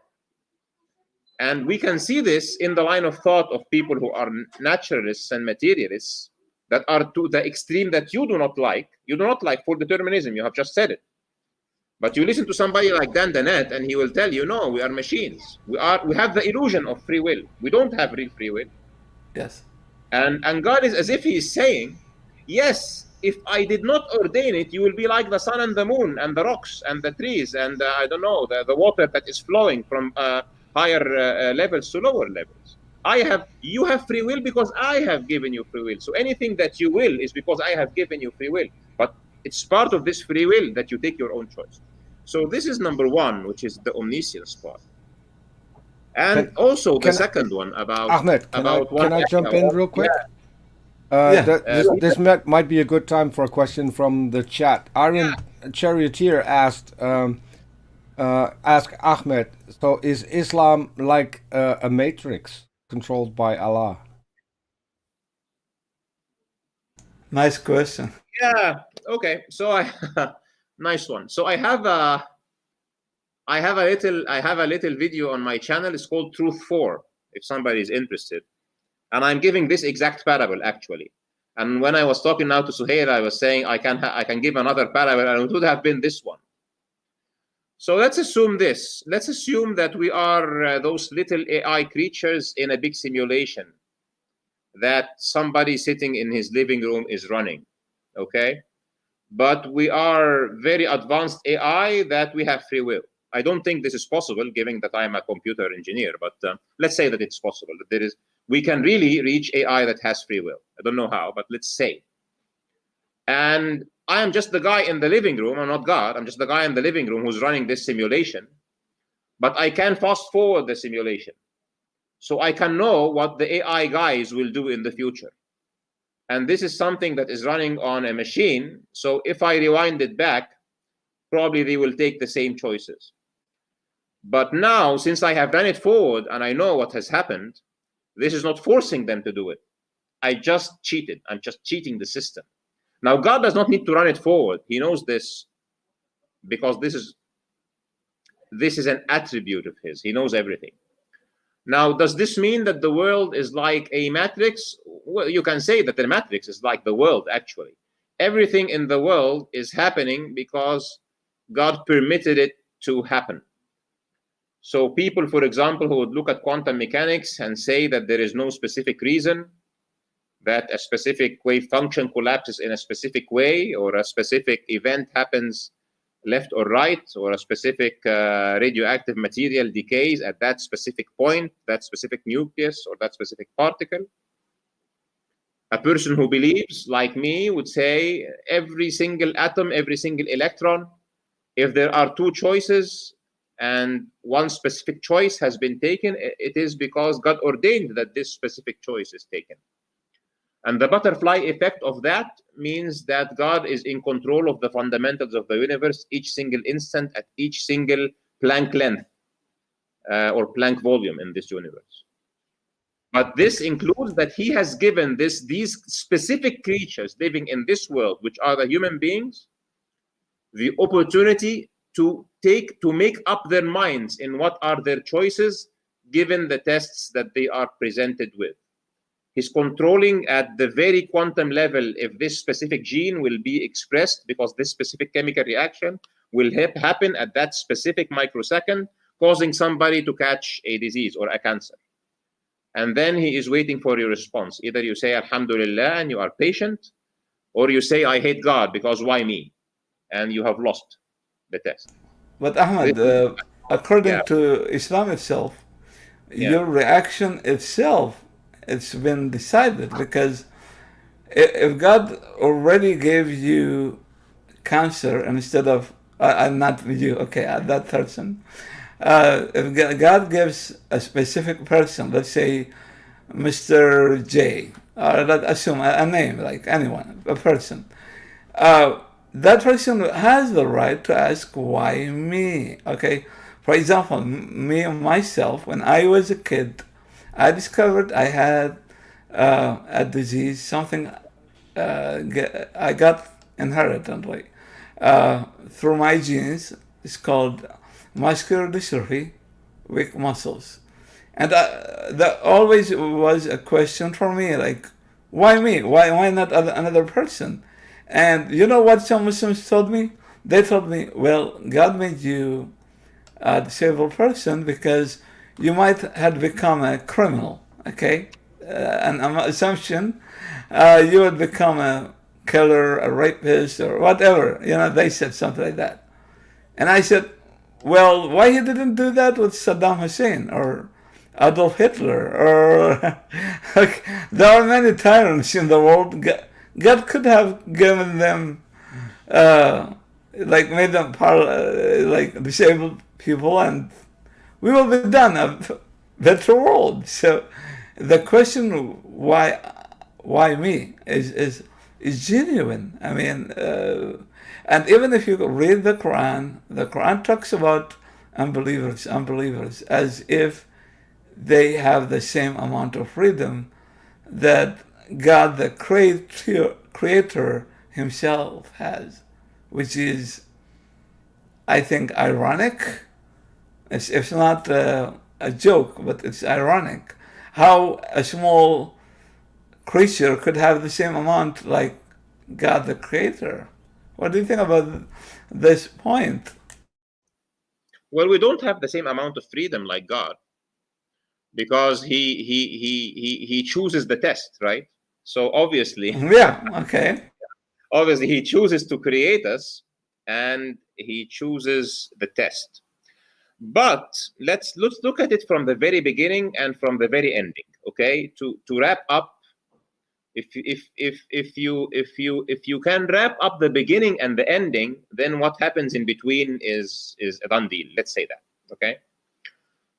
And we can see this in the line of thought of people who are naturalists and materialists that are to the extreme that you do not like. You do not like full determinism. You have just said it. But you listen to somebody like Dan Dennett, and he will tell you, no, we are machines. We have the illusion of free will. We don't have real free will. Yes. And God is as if he is saying, yes, if I did not ordain it, you will be like the sun and the moon and the rocks and the trees and I don't know, the water that is flowing from higher levels to lower levels. You have free will because I have given you free will. So anything that you will is because I have given you free will. But it's part of this free will that you take your own choice. So this is number one, which is the omniscience part. And also the second one about Ahmed, can I jump in real quick? This might be a good time for a question from the chat. Iron Charioteer asked Ahmed, so is Islam like a matrix controlled by Allah? Nice question. Yeah. Okay. So nice one. So I have a little video on my channel. It's called Truth 4, if somebody is interested. And I'm giving this exact parable actually. And when I was talking now to Sohel, I was saying I can give another parable, and it would have been this one. So let's assume this. Let's assume that we are those little AI creatures in a big simulation that somebody sitting in his living room is running. Okay? But we are very advanced AI that we have free will. I don't think this is possible, given that I'm a computer engineer, but let's say that it's possible. That we can really reach AI that has free will. I don't know how, but let's say. And I am just the guy in the living room. I'm not God. I'm just the guy in the living room who's running this simulation. But I can fast forward the simulation. So I can know what the AI guys will do in the future. And this is something that is running on a machine. So if I rewind it back, probably they will take the same choices. But now, since I have run it forward and I know what has happened, this is not forcing them to do it. I just cheated. I'm just cheating the system. Now, God does not need to run it forward. He knows this because this is an attribute of his. He knows everything. Now, does this mean that the world is like a matrix? Well, you can say that the matrix is like the world, actually. Everything in the world is happening because God permitted it to happen. So people, for example, who would look at quantum mechanics and say that there is no specific reason that a specific wave function collapses in a specific way, or a specific event happens left or right, or a specific radioactive material decays at that specific point, that specific nucleus, or that specific particle. A person who believes, like me, would say every single atom, every single electron, if there are two choices and one specific choice has been taken, it is because God ordained that this specific choice is taken. And the butterfly effect of that means that God is in control of the fundamentals of the universe, each single instant at each single Planck length or Planck volume in this universe. But this includes that he has given these specific creatures living in this world, which are the human beings, the opportunity to make up their minds in what are their choices, given the tests that they are presented with. He's controlling at the very quantum level if this specific gene will be expressed, because this specific chemical reaction will happen at that specific microsecond, causing somebody to catch a disease or a cancer. And then he is waiting for your response. Either you say Alhamdulillah and you are patient, or you say I hate God because why me? And you have lost the test. But Ahmed, according to Islam itself, your reaction itself, it's been decided, because if God already gave you cancer instead of, not you, okay, that person, if God gives a specific person, let's say Mr. J, or let's assume a name, like anyone, a person. That person has the right to ask, why me? Okay. For example, me myself, when I was a kid, I discovered I had a disease, something I got inherently through my genes. It's called muscular dystrophy, weak muscles. And that always was a question for me, like, why me? Why not another person? And you know what some Muslims told me? They told me, well, God made you a disabled person because you might have become a criminal, okay? An assumption, you would become a killer, a rapist, or whatever. You know, they said something like that. And I said, well, why he didn't do that with Saddam Hussein or Adolf Hitler? Or like, there are many tyrants in the world. God could have given them, like made them like disabled people, and we will be done a better world. So the question why me is genuine. I mean, and even if you read the Quran talks about unbelievers as if they have the same amount of freedom that God, the creator himself has, which is, I think, ironic. It's not a joke, but it's ironic how a small creature could have the same amount like God, the creator. What do you think about this point? Well, we don't have the same amount of freedom like God, because he chooses the test, right? So obviously, Yeah, okay. obviously he chooses to create us, and he chooses the test. But let's look at it from the very beginning and from the very ending. Okay, to wrap up, if you can wrap up the beginning and the ending, then what happens in between is a done deal. Let's say that. Okay.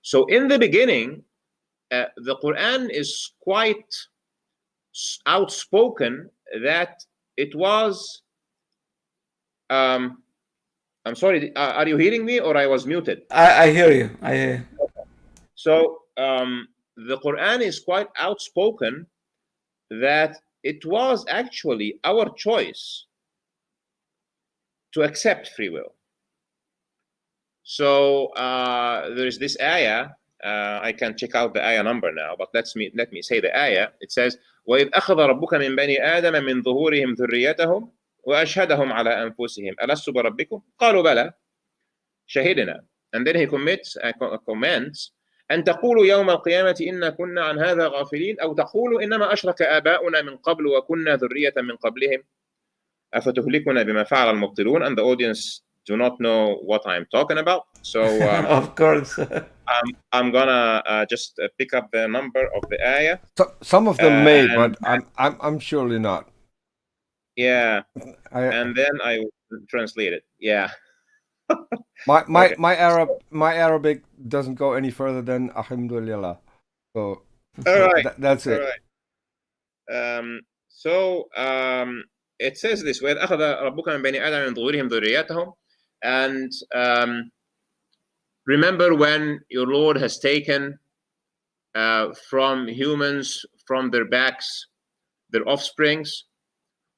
So in the beginning, the Quran is quite outspoken that it was. I'm sorry. Are you hearing me, or I was muted? I hear you. I hear you. So the Quran is quite outspoken that it was actually our choice to accept free will. So there is this ayah. I can check out the ayah number now, but let me say the ayah. It says, وَإِذْ أَخَذَ رَبُّكَ مِنْ بَنِي آدَمَ مِنْ ظُهُورِهِمْ ذُرِّيَّتَهُمْ وَأَشْهَدَهُمْ عَلَى أَنفُسِهِمْ أَلَسْتُ بِرَبِّكُمْ قَالُوا بَلَى شَهِدْنَا. And then he comments أن تقولوا يوم القيامة إنا كنا عن هذا غافلين أو تقولوا إنما أشرك آباؤنا من قبل وكنا ذرية من قبلهم أفتهلكنا بما فعل المبطلون. And the audience do not know what I'm talking about. So of course. I'm gonna just pick up the number of the ayah. Some of them may, but I'm surely not. Yeah, and then I will translate it. Yeah. My Arabic doesn't go any further than Alhamdulillah. So all right, that's it. All right. So it says this way: أخذ ربك من بني آدم من ظهورهم ذريتهم. And remember when your Lord has taken from humans, from their backs, their offsprings,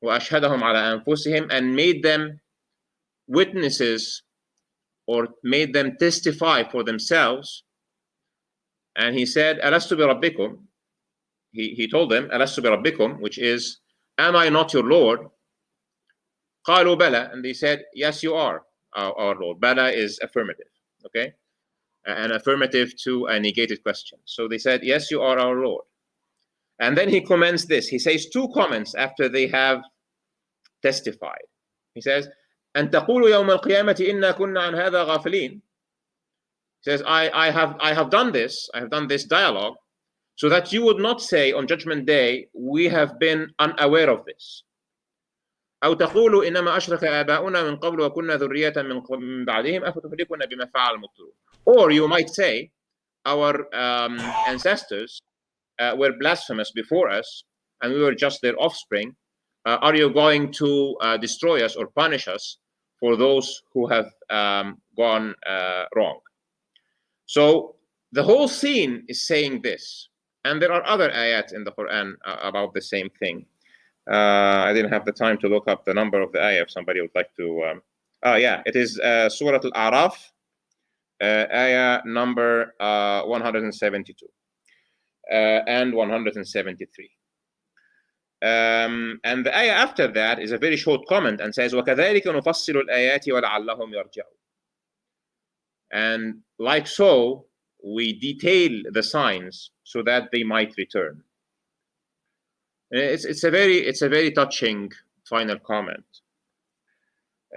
وأشهدهم على أنفسهم, and made them witnesses or made them testify for themselves. And he said, ألست بربكم. He told them, ألست بربكم, which is, am I not your Lord? قالوا بلى. And they said, yes, you are our Lord. Bala is affirmative, okay? An affirmative to a negated question. So they said, yes, you are our Lord. And then he comments this. He says two comments after they have testified. He says, أن تقولوا يوم القيامة إنا كنا عن هذا غافلين. He says, I have done this dialogue so that you would not say on Judgment Day, we have been unaware of this. أو تقولوا إنما أشرك آباؤنا من قبل وكنا ذرية من بعدهم أفتهلكنا بما فعل المبطلون. Or you might say, our ancestors were blasphemous before us, and we were just their offspring, are you going to destroy us or punish us for those who have gone wrong? So the whole scene is saying this. And there are other ayat in the Quran about the same thing. I didn't have the time to look up the number of the ayah if somebody would like to. Yeah, it is Surah Al-A'raf, ayah number 172 and 173. And the ayah after that is a very short comment and says, وَكَذَلِكَ نُفَصِّلُ الْآيَاتِ وَلَعَلَّهُمْ يَرْجِعُونَ. And like so, we detail the signs so that they might return. It's a very touching final comment.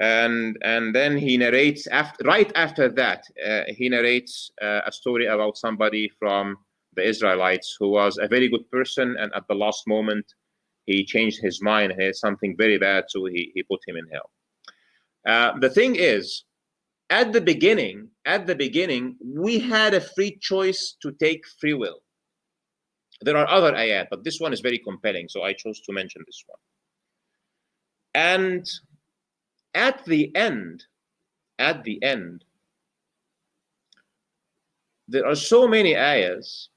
And then he narrates right after that he narrates a story about somebody from the Israelites who was a very good person, and at the last moment he changed his mind and he had something very bad, so he put him in hell. The thing is, at the beginning, we had a free choice to take free will. There are other ayat, but this one is very compelling, so I chose to mention this one. And at the end, there are so many ayahs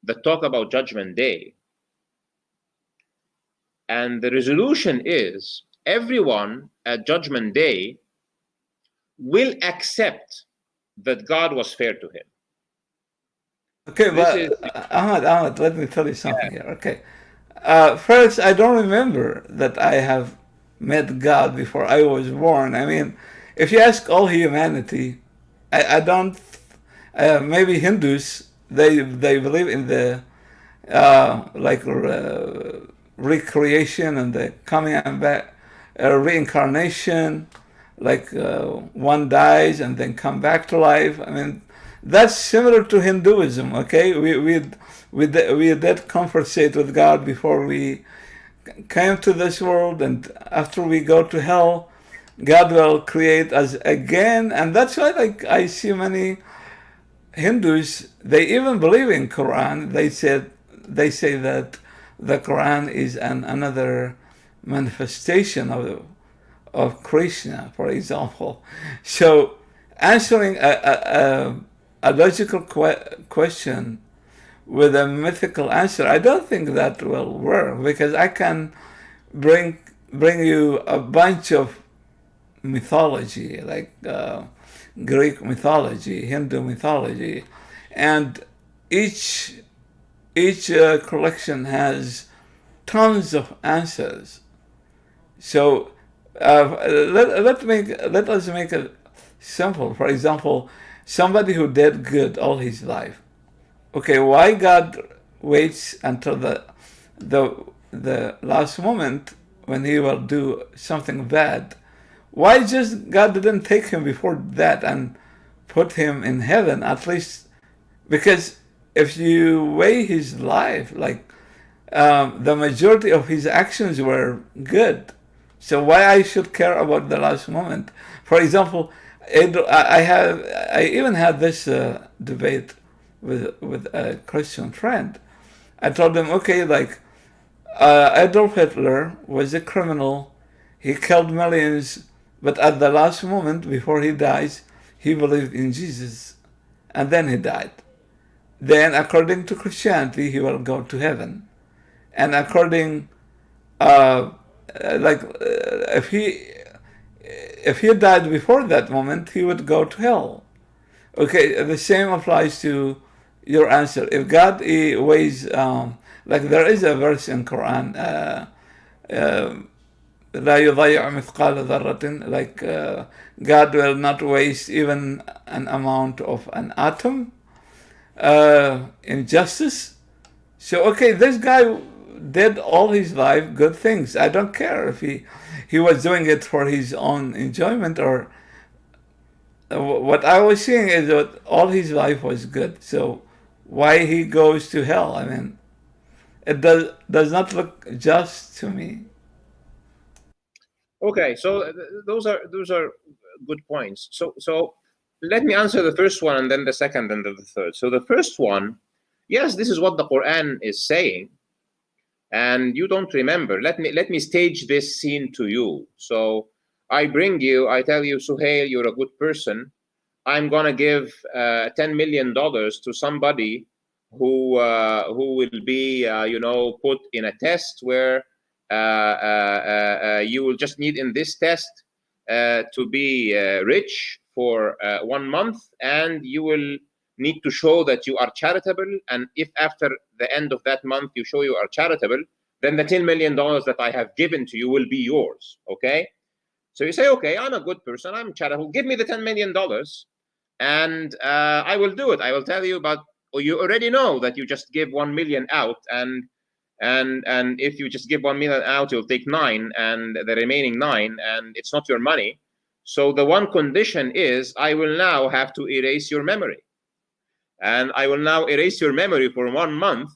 that talk about Judgment Day. And the resolution is everyone at Judgment Day will accept that God was fair to him. Okay, but Ahmed, let me tell you something here. Okay, first, I don't remember that I have met God before I was born. I mean, if you ask all humanity, I don't. Maybe Hindus, they believe in the recreation and the coming and back, reincarnation. Like one dies and then come back to life. I mean, that's similar to Hinduism. Okay, we did conversate with God before we came to this world, and after we go to hell, God will create us again. And that's why, like, I see many Hindus, they even believe in Quran. They say that the Quran is another manifestation of Krishna, for example. So answering a logical question with a mythical answer, I don't think that will work, because I can bring you a bunch of mythology, like Greek mythology, Hindu mythology, and each collection has tons of answers. So let us make it simple. For example, somebody who did good all his life. Okay, why God waits until the last moment when he will do something bad? Why just God didn't take him before that and put him in heaven at least? Because if you weigh his life, like the majority of his actions were good. So why I should care about the last moment? For example, I even had this debate with a Christian friend. I told him, okay, like Adolf Hitler was a criminal. He killed millions, but at the last moment before he dies, he believed in Jesus, and then he died. Then, according to Christianity, he will go to heaven, and according if he died before that moment, he would go to hell. Okay, the same applies to your answer. If God weighs, like there is a verse in Quran, لا يضيع مثقال ذرة, like God will not waste even an amount of an atom in justice. So okay, this guy did all his life good things. I don't care if he was doing it for his own enjoyment, or what I was seeing is that all his life was good. So why he goes to hell? I mean, it does not look just to me. Okay, so those are good points. So let me answer the first one, and then the second, and then the third. So the first one yes, this is what the Quran is saying, and you don't remember. Let me stage this scene to you. So I bring you, I tell you, Sohail, you're a good person. I'm gonna give $10 million to somebody who will be put in a test where you will just need in this test to be rich for 1 month, and you will need to show that you are charitable. And if after the end of that month you show you are charitable, then the $10 million that I have given to you will be yours. Okay? So you say, okay, I'm a good person, I'm charitable, give me the $10 million, and I will do it. I will tell you, but you already know that you just give 1 million out, and if you just give 1 million out, you'll take 9, and the remaining 9, and it's not your money. So the one condition is, I will now have to erase your memory, and I will now erase your memory for 1 month,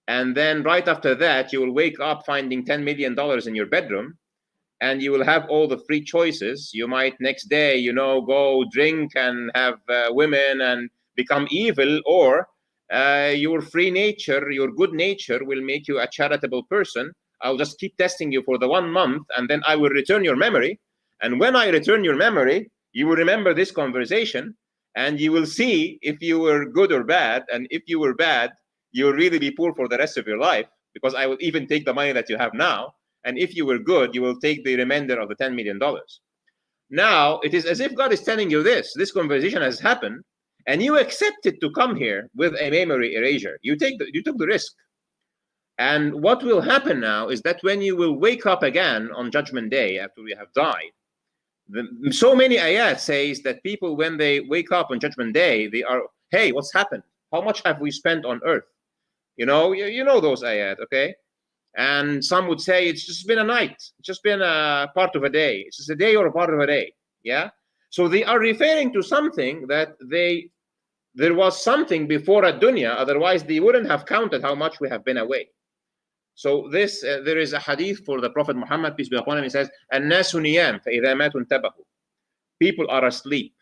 and then right after that, you will wake up finding $10 million in your bedroom, and you will have all the free choices. You might next day, go drink and have women and become evil, or your free nature, your good nature will make you a charitable person. I'll just keep testing you for the 1 month, and then I will return your memory. And when I return your memory, you will remember this conversation, and you will see if you were good or bad. And if you were bad, you will really be poor for the rest of your life, because I will even take the money that you have now. And if you were good, you will take the remainder of the $10 million. Now, it is as if God is telling you this conversation has happened, and you accepted to come here with a memory erasure. You took the risk. And what will happen now is that when you will wake up again on Judgment Day after we have died, so many ayat says that people, when they wake up on Judgment Day, they are, hey, what's happened? How much have we spent on earth? You know those ayat, okay? And some would say it's just been a night, it's just been a part of a day, it's just a day or a part of a day. Yeah. So they are referring to something that there was something before a dunya, otherwise they wouldn't have counted how much we have been away. So this there is a hadith for the Prophet Muhammad, peace be upon him. He says, "An-nasu niyam fa idha matu intabahu." People are asleep.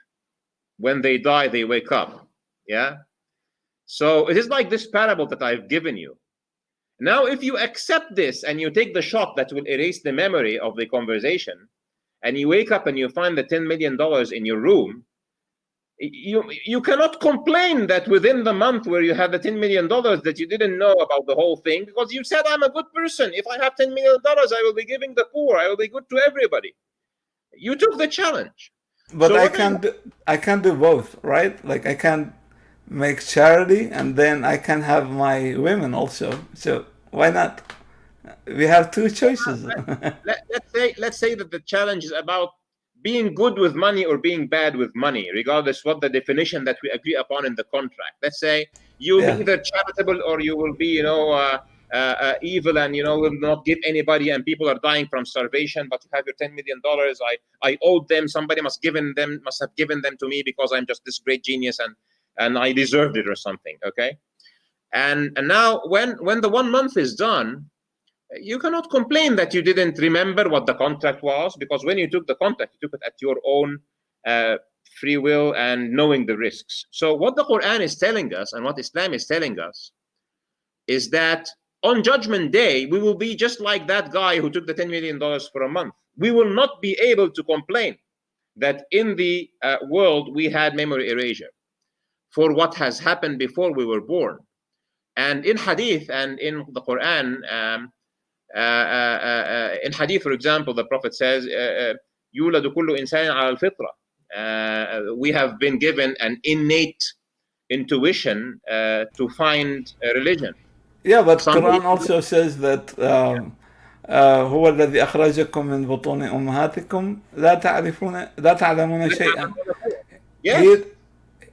When they die, they wake up. Yeah. So it is like this parable that I've given you. Now, if you accept this and you take the shot that will erase the memory of the conversation, and you wake up and you find the $10 million in your room, you cannot complain that within the month where you had the $10 million that you didn't know about the whole thing, because you said, I'm a good person. If I have $10 million, I will be giving the poor. I will be good to everybody. You took the challenge. But So I can do both, right? Like I can make charity, and then I can have my women also. So why not? We have two choices. let's say that the challenge is about being good with money or being bad with money, regardless what the definition that we agree upon in the contract. Let's say you'll be either charitable or you will be, evil, and will not give anybody, and people are dying from starvation, but you have your $10 million. I owed them. Somebody must have given them to me because I'm just this great genius, and I deserved it or something. Okay. And now when the 1 month is done, you cannot complain that you didn't remember what the contract was, because when you took the contract, you took it at your own free will and knowing the risks. So what the Quran is telling us and what Islam is telling us is that on Judgment Day, we will be just like that guy who took the $10 million for a month. We will not be able to complain that in the world we had memory erasure for what has happened before we were born. And in Hadith and in the Quran, in Hadith, for example, the Prophet says, يولد كل إنسان على الفطرة. We have been given an innate intuition to find a religion. Yeah, but Quran also says that هو الذي أخرجكم من بطون أمهاتكم لا تعلمون شيئا.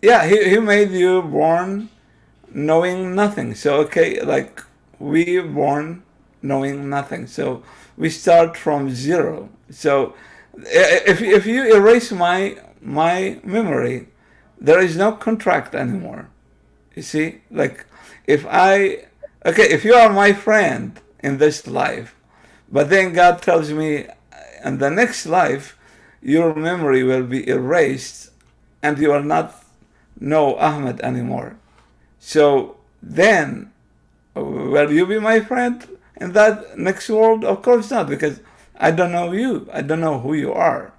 He made you born knowing nothing. So okay, like we born knowing nothing. So we start from zero. So if you erase my memory, there is no contract anymore. You see, like if you are my friend in this life, but then God tells me in the next life your memory will be erased and you are not know Ahmed anymore. So then will you be my friend in that next world? Of course not, because I don't know you. I don't know who you are.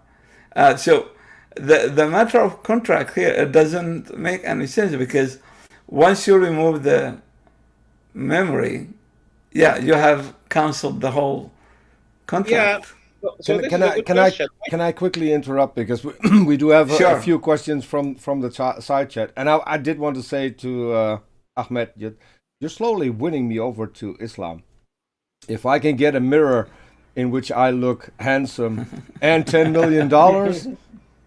So the matter of contract here, it doesn't make any sense, because once you remove the memory, you have canceled the whole contract. So this is a good question. Can I quickly interrupt, because we do have Sure. a few questions from the side chat, and I did want to say to Ahmed, you're slowly winning me over to Islam. If I can get a mirror in which I look handsome and $10 million,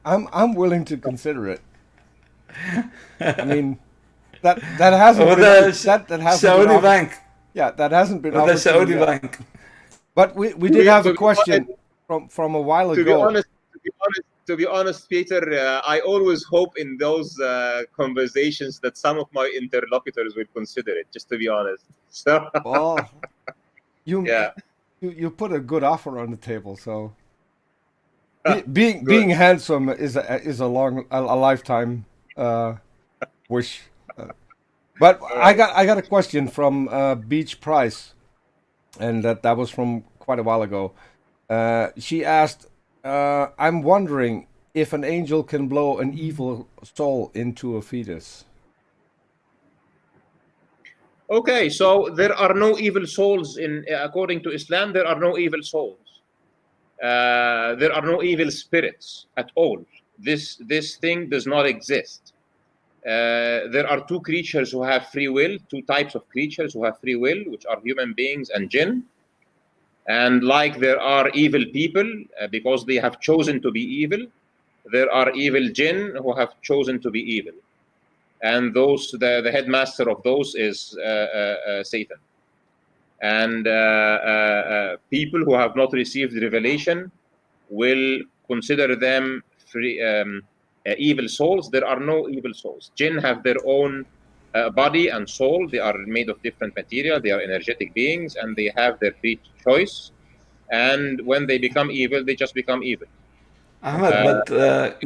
I'm willing to consider it. I mean, that hasn't With been, the that hasn't Saudi been offered, bank. yeah, that hasn't been With offered the Saudi to me yet. bank. But we did have to a be question from a while To be ago. honest, Peter, I always hope in those conversations that some of my interlocutors will consider it. Just to be honest. So Well, yeah, you put a good offer on the table, so being good. handsome is a lifetime wish. But I got a question from Beach Price, and that was from quite a while ago. She asked, "I'm wondering if an angel can blow an evil soul into a fetus." Okay, so there are no evil souls according to Islam. There are no evil souls. There are no evil spirits at all. This thing does not exist. There are two creatures who have free will, two types of creatures who have free will, which are human beings and jinn. And like there are evil people because they have chosen to be evil, there are evil jinn who have chosen to be evil. And those, the headmaster of those is Satan. And people who have not received revelation will consider them free, evil souls. There are no evil souls. Jinn have their own body and soul. They are made of different material. They are energetic beings, and they have their free choice. And when they become evil, they just become evil. Ahmed, but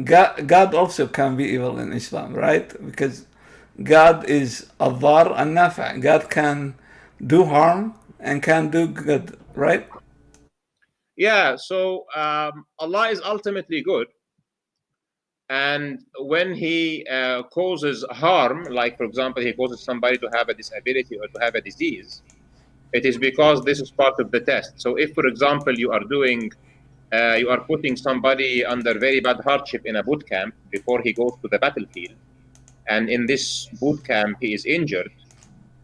God also can be evil in Islam, right? Because God is Adhar and Nafa. God can do harm and can do good, right? Yeah, so Allah is ultimately good. And when He causes harm, like for example, He causes somebody to have a disability or to have a disease, it is because this is part of the test. So if, for example, you are putting somebody under very bad hardship in a boot camp before he goes to the battlefield, and in this boot camp he is injured,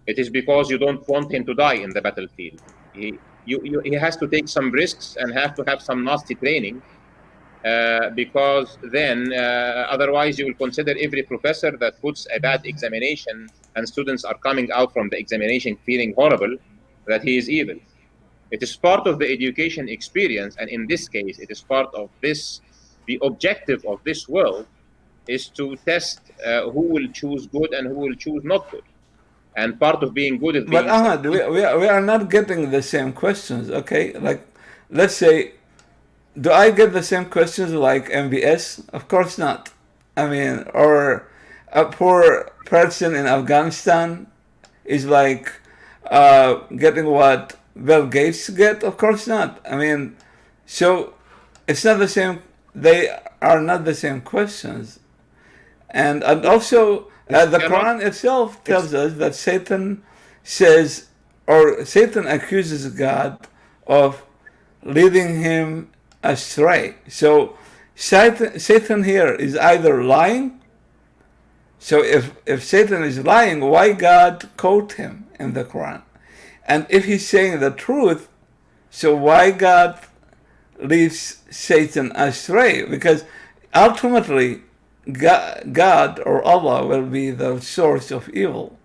it is because you don't want him to die in the battlefield. He has to take some risks and have to have some nasty training, because then otherwise you will consider every professor that puts a bad examination and students are coming out from the examination feeling horrible, that he is evil. It is part of the education experience, and in this case, it is part of this. The objective of this world is to test who will choose good and who will choose not good. And part of being good is being. But Ahmed, we are not getting the same questions, okay? Like, let's say, do I get the same questions like MBS? Of course not. I mean, or a poor person in Afghanistan is like getting what Bill Gates get? Of course not. I mean, so it's not the same. They are not the same questions. And also, the Quran itself tells us that Satan says, or Satan accuses God of leading him astray. So Satan here is either lying. So if Satan is lying, why God quote him in the Quran? And if he's saying the truth, so why God leads Satan astray? Because ultimately, God or Allah will be the source of evil.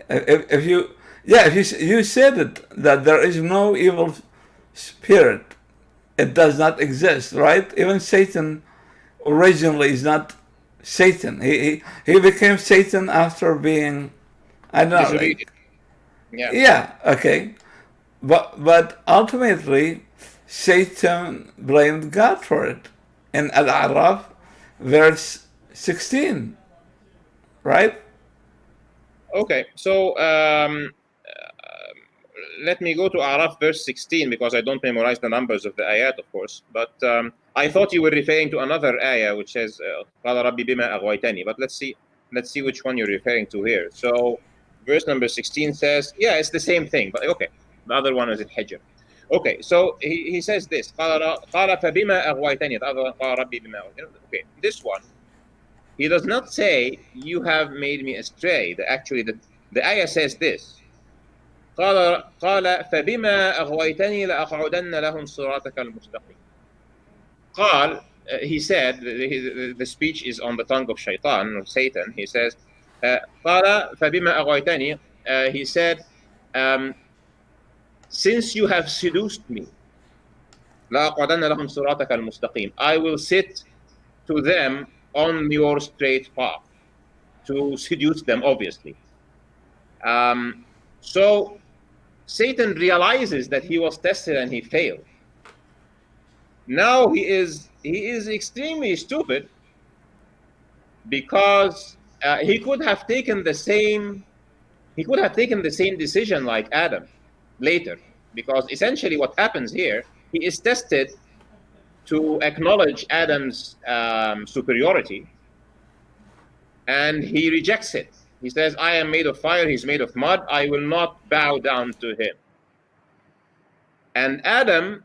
If you said it, that there is no evil spirit, it does not exist, right? Even Satan originally is not Satan. He became Satan after being, I don't know. Yeah, okay. But ultimately, Satan blamed God for it. In Al-A'raf, verse 16, right? Okay, so let me go to Araf verse 16 because I don't memorize the numbers of the ayat, of course. But I thought you were referring to another ayah which says قال ربي بما أغويتني. But let's see which one you're referring to here. So verse number 16 says, yeah, it's the same thing, but okay. The other one is in Hijr. Okay, so he says this. قال فبما أغويتني. The other one قال ربي بما أغويتني. Okay, this one, he does not say you have made me astray. Actually, the ayah says this. قال فبما أغويتني لأقعدن لهم صراطك المستقيم. قال, he said, the speech is on the tongue of Shaitan, or Satan. He says, قال فبما أغويتني. He said, since you have seduced me, لأقعدن لهم صراطك المستقيم. I will sit to them on your straight path, to seduce them, obviously. So Satan realizes that he was tested and he failed. Now he is extremely stupid because he could have taken the same decision like Adam later, because essentially what happens here, he is tested to acknowledge Adam's superiority, and he rejects it. He says, I am made of fire, he's made of mud, I will not bow down to him. And Adam,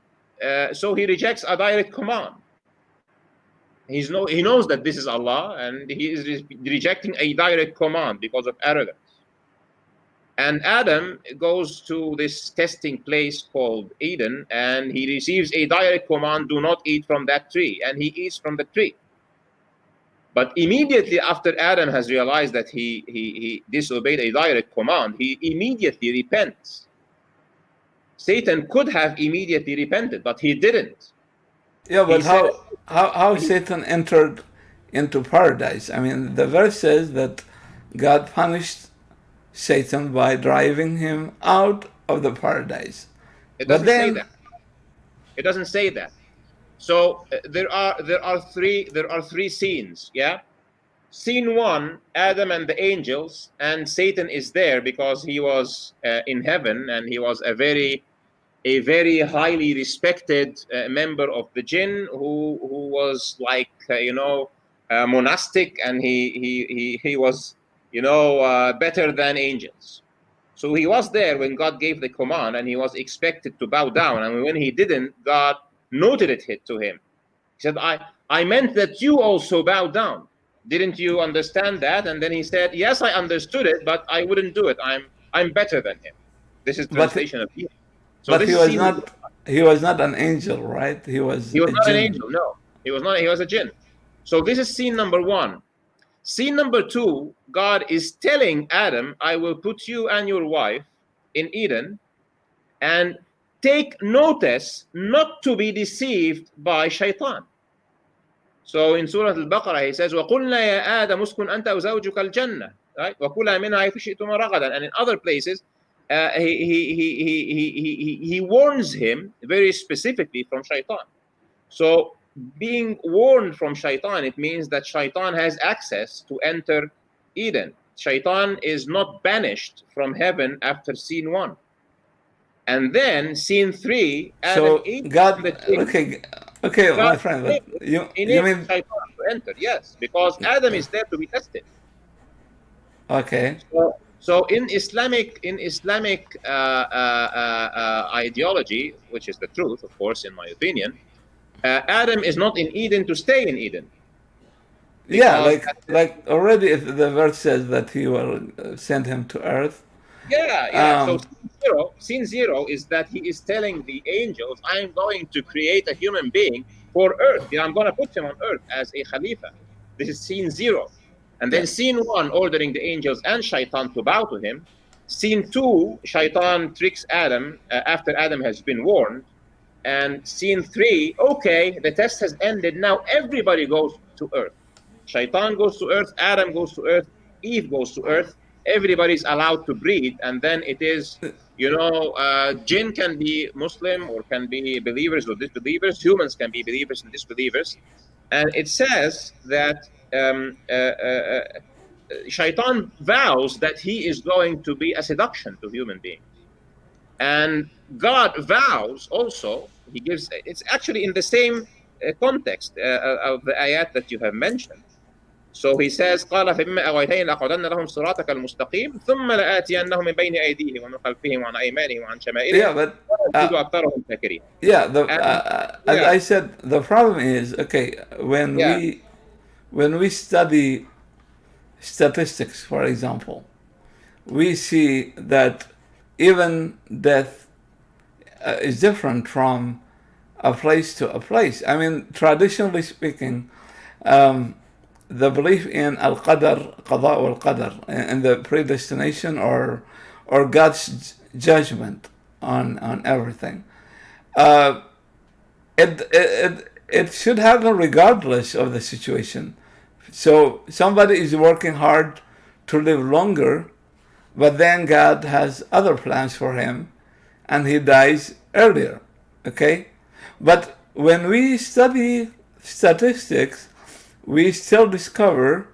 so he rejects a direct command. He knows that this is Allah, and he is rejecting a direct command because of arrogance. And Adam goes to this testing place called Eden, and he receives a direct command, do not eat from that tree, and he eats from the tree. But immediately after Adam has realized that he disobeyed a direct command, he immediately repents. Satan could have immediately repented, but he didn't. Yeah, but how Satan entered into paradise? I mean, the verse says that God punished Satan by driving him out of the paradise. It doesn't say that. It doesn't say that. So there are three scenes. Yeah, scene one: Adam and the angels, and Satan is there because he was in heaven, and he was a very highly respected member of the jinn who was like monastic, and he was better than angels. So he was there when God gave the command, and he was expected to bow down. And when he didn't, God noted it to him. He said, I meant that you also bow down. Didn't you understand that? And then he said, yes, I understood it, but I wouldn't do it. I'm better than him. This is translation of him. So but he was not an angel, right? He was not an angel. No, he was not. He was a jinn. So this is scene number one. Scene number two, God is telling Adam, I will put you and your wife in Eden, and take notice not to be deceived by Shaitan. So in Surah Al-Baqarah, he says, وَقُلْنَا يَا آدَمُ اسْكُنْ أَنْتَ وَزَوْجُكَ الْجَنَّةَ, right? وَكُلَا مِنْهَا حَيْثُ شِئْتُمَا رَغَدًا. And in other places, he warns him very specifically from Shaitan. So being warned from Shaitan, it means that Shaitan has access to enter Eden. Shaitan is not banished from heaven after scene one. And then scene three, Adam so God, okay, God, my friend, but you mean Shaitan to enter? Yes, because Adam is there to be tested. Okay. So in Islamic ideology, which is the truth, of course, in my opinion, Adam is not in Eden to stay in Eden. Yeah, like already the verse says that he will send him to earth. Yeah. So scene zero is that he is telling the angels, I'm going to create a human being for earth. I'm going to put him on earth as a Khalifa. This is scene zero. And then scene one, ordering the angels and Shaitan to bow to him. Scene two, Shaitan tricks Adam after Adam has been warned. And scene three, okay, the test has ended. Now everybody goes to earth. Shaitan goes to earth, Adam goes to earth, Eve goes to earth. Everybody's allowed to breed, and then it is, jinn can be Muslim or can be believers or disbelievers. Humans can be believers and disbelievers. And it says that Shaitan vows that he is going to be a seduction to human beings. And God vows also, he gives, it's actually in the same context of the ayat that you have mentioned. So he says, قال فبما أغويتني لأقعدن لهم صراطك المستقيم ثم لآتينهم من بين أيديهم ومن خلفهم وعن أيمانهم وعن شمائلهم Yeah, but ويزيد أكثرهم شاكرين. yeah, as yeah. I said, the problem is, okay, when we study statistics, for example, we see that even death is different from a place to a place. I mean, traditionally speaking, the belief in al-qadar, qada wal-qadar, and the predestination or God's judgment on everything, it should happen regardless of the situation. So somebody is working hard to live longer, but then God has other plans for him, and he dies earlier. Okay, but when we study statistics, we still discover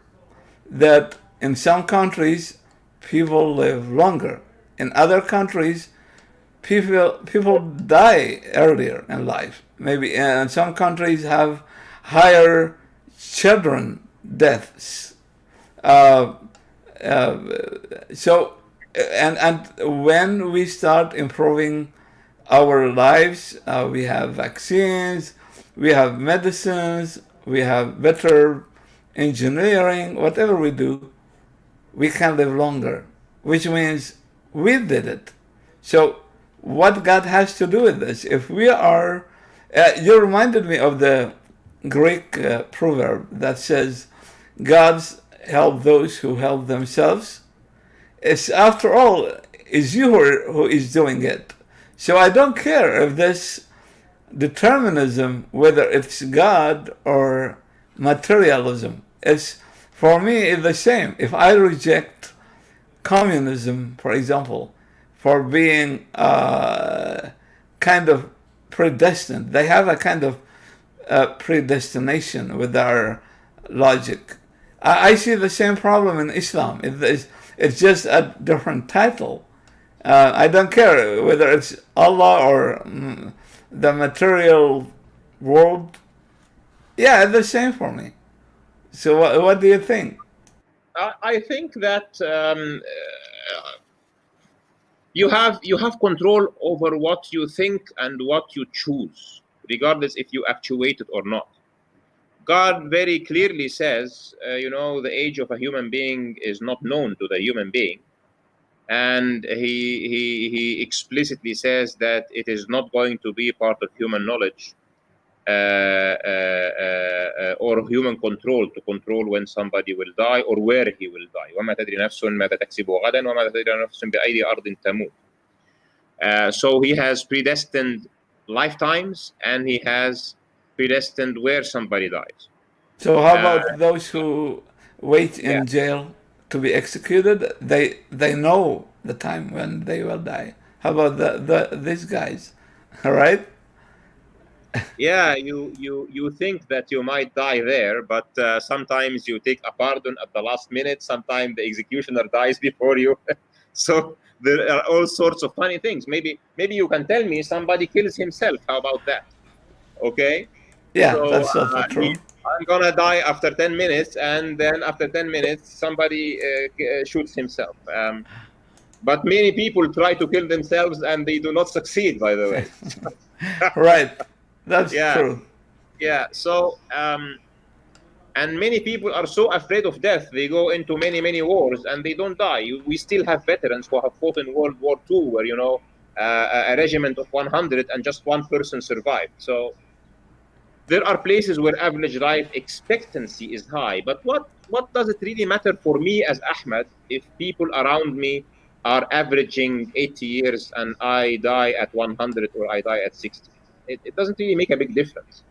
that in some countries people live longer. In other countries, people die earlier in life. Maybe in some countries have higher children deaths. So when we start improving our lives, we have vaccines, we have medicines, we have better engineering, whatever we do, we can live longer, which means we did it. So what God has to do with this? If we are, you reminded me of the Greek proverb that says, God's help those who help themselves. It's, after all, is you who is doing it. So I don't care if this determinism, whether it's God or materialism, it's, for me, it's the same. If I reject communism, for example, for being kind of predestined, they have a kind of predestination with our logic. I see the same problem in Islam. It's just a different title. I don't care whether it's Allah or the material world. Yeah, it's the same for me. So what do you think? I think that you have control over what you think and what you choose, regardless if you actuate it or not. God very clearly says, the age of a human being is not known to the human being. And he explicitly says that it is not going to be part of human knowledge or human control to control when somebody will die or where he will die. وما تدري نفس ماذا تكسب غدا وما تدري نفس بأي أرض تموت. So he has predestined lifetimes and he has predestined where somebody dies. So how about those who wait in jail to be executed? They know the time when they will die. How about these guys? All right. Yeah, you think that you might die there, but sometimes you take a pardon at the last minute. Sometimes the executioner dies before you. So there are all sorts of funny things. Maybe you can tell me somebody kills himself. How about that? Okay. Yeah, so, that's also true. I'm gonna die after 10 minutes, and then after 10 minutes, somebody shoots himself. But many people try to kill themselves, and they do not succeed, by the way. Right, that's true. Yeah, so, and many people are so afraid of death, they go into many wars, and they don't die. We still have veterans who have fought in World War II, where, a regiment of 100 and just one person survived. So, there are places where average life expectancy is high, but what does it really matter for me as Ahmed if people around me are averaging 80 years and I die at 100 or I die at 60? It doesn't really make a big difference.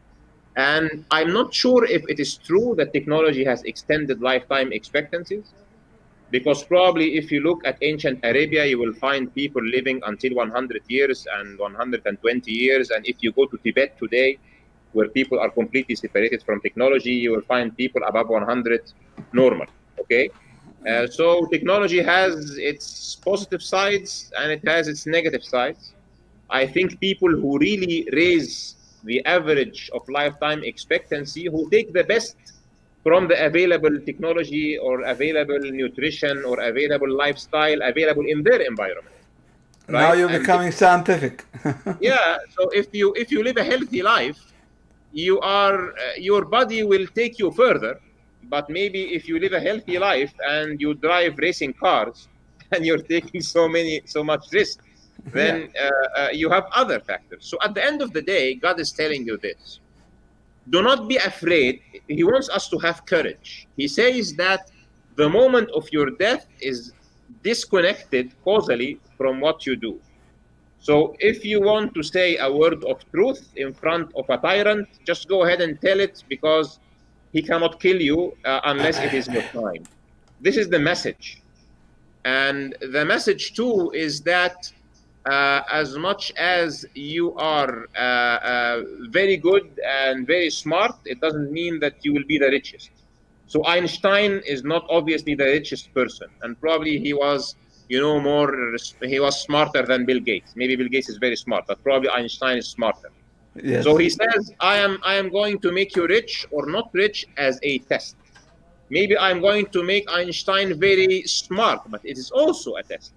And I'm not sure if it is true that technology has extended lifetime expectancies, because probably if you look at ancient Arabia, you will find people living until 100 years and 120 years. And if you go to Tibet today, where people are completely separated from technology, you will find people above 100 normal, okay? So technology has its positive sides and it has its negative sides. I think people who really raise the average of lifetime expectancy, who take the best from the available technology or available nutrition or available lifestyle available in their environment, Now right? you're And becoming scientific. yeah, so if you live a healthy life, your body will take you further. But maybe if you live a healthy life and you drive racing cars and you're taking so much risk, Yeah. then you have other factors. So at the end of the day, God is telling you this: do not be afraid. He wants us to have courage. He says that the moment of your death is disconnected causally from what you do. So if you want to say a word of truth in front of a tyrant, just go ahead and tell it, because he cannot kill you unless it is your time. This is the message. And the message too is that as much as you are very good and very smart, it doesn't mean that you will be the richest. So Einstein is not obviously the richest person, and probably he was, he was smarter than Bill Gates. Maybe Bill Gates is very smart, but probably Einstein is smarter. So Yes. he says, I am going to make you rich or not rich as a test. Maybe I'm going to make Einstein very smart, but it is also a test.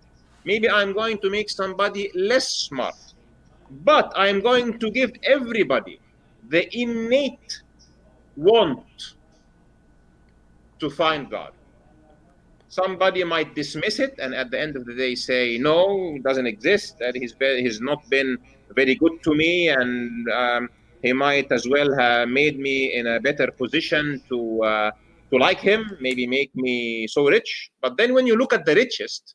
Maybe I'm going to make somebody less smart, but I'm going to give everybody the innate want to find God. Somebody might dismiss it and at the end of the day say, no, it doesn't exist, that he's not been very good to me, and he might as well have made me in a better position to like him, maybe make me so rich. But then when you look at the richest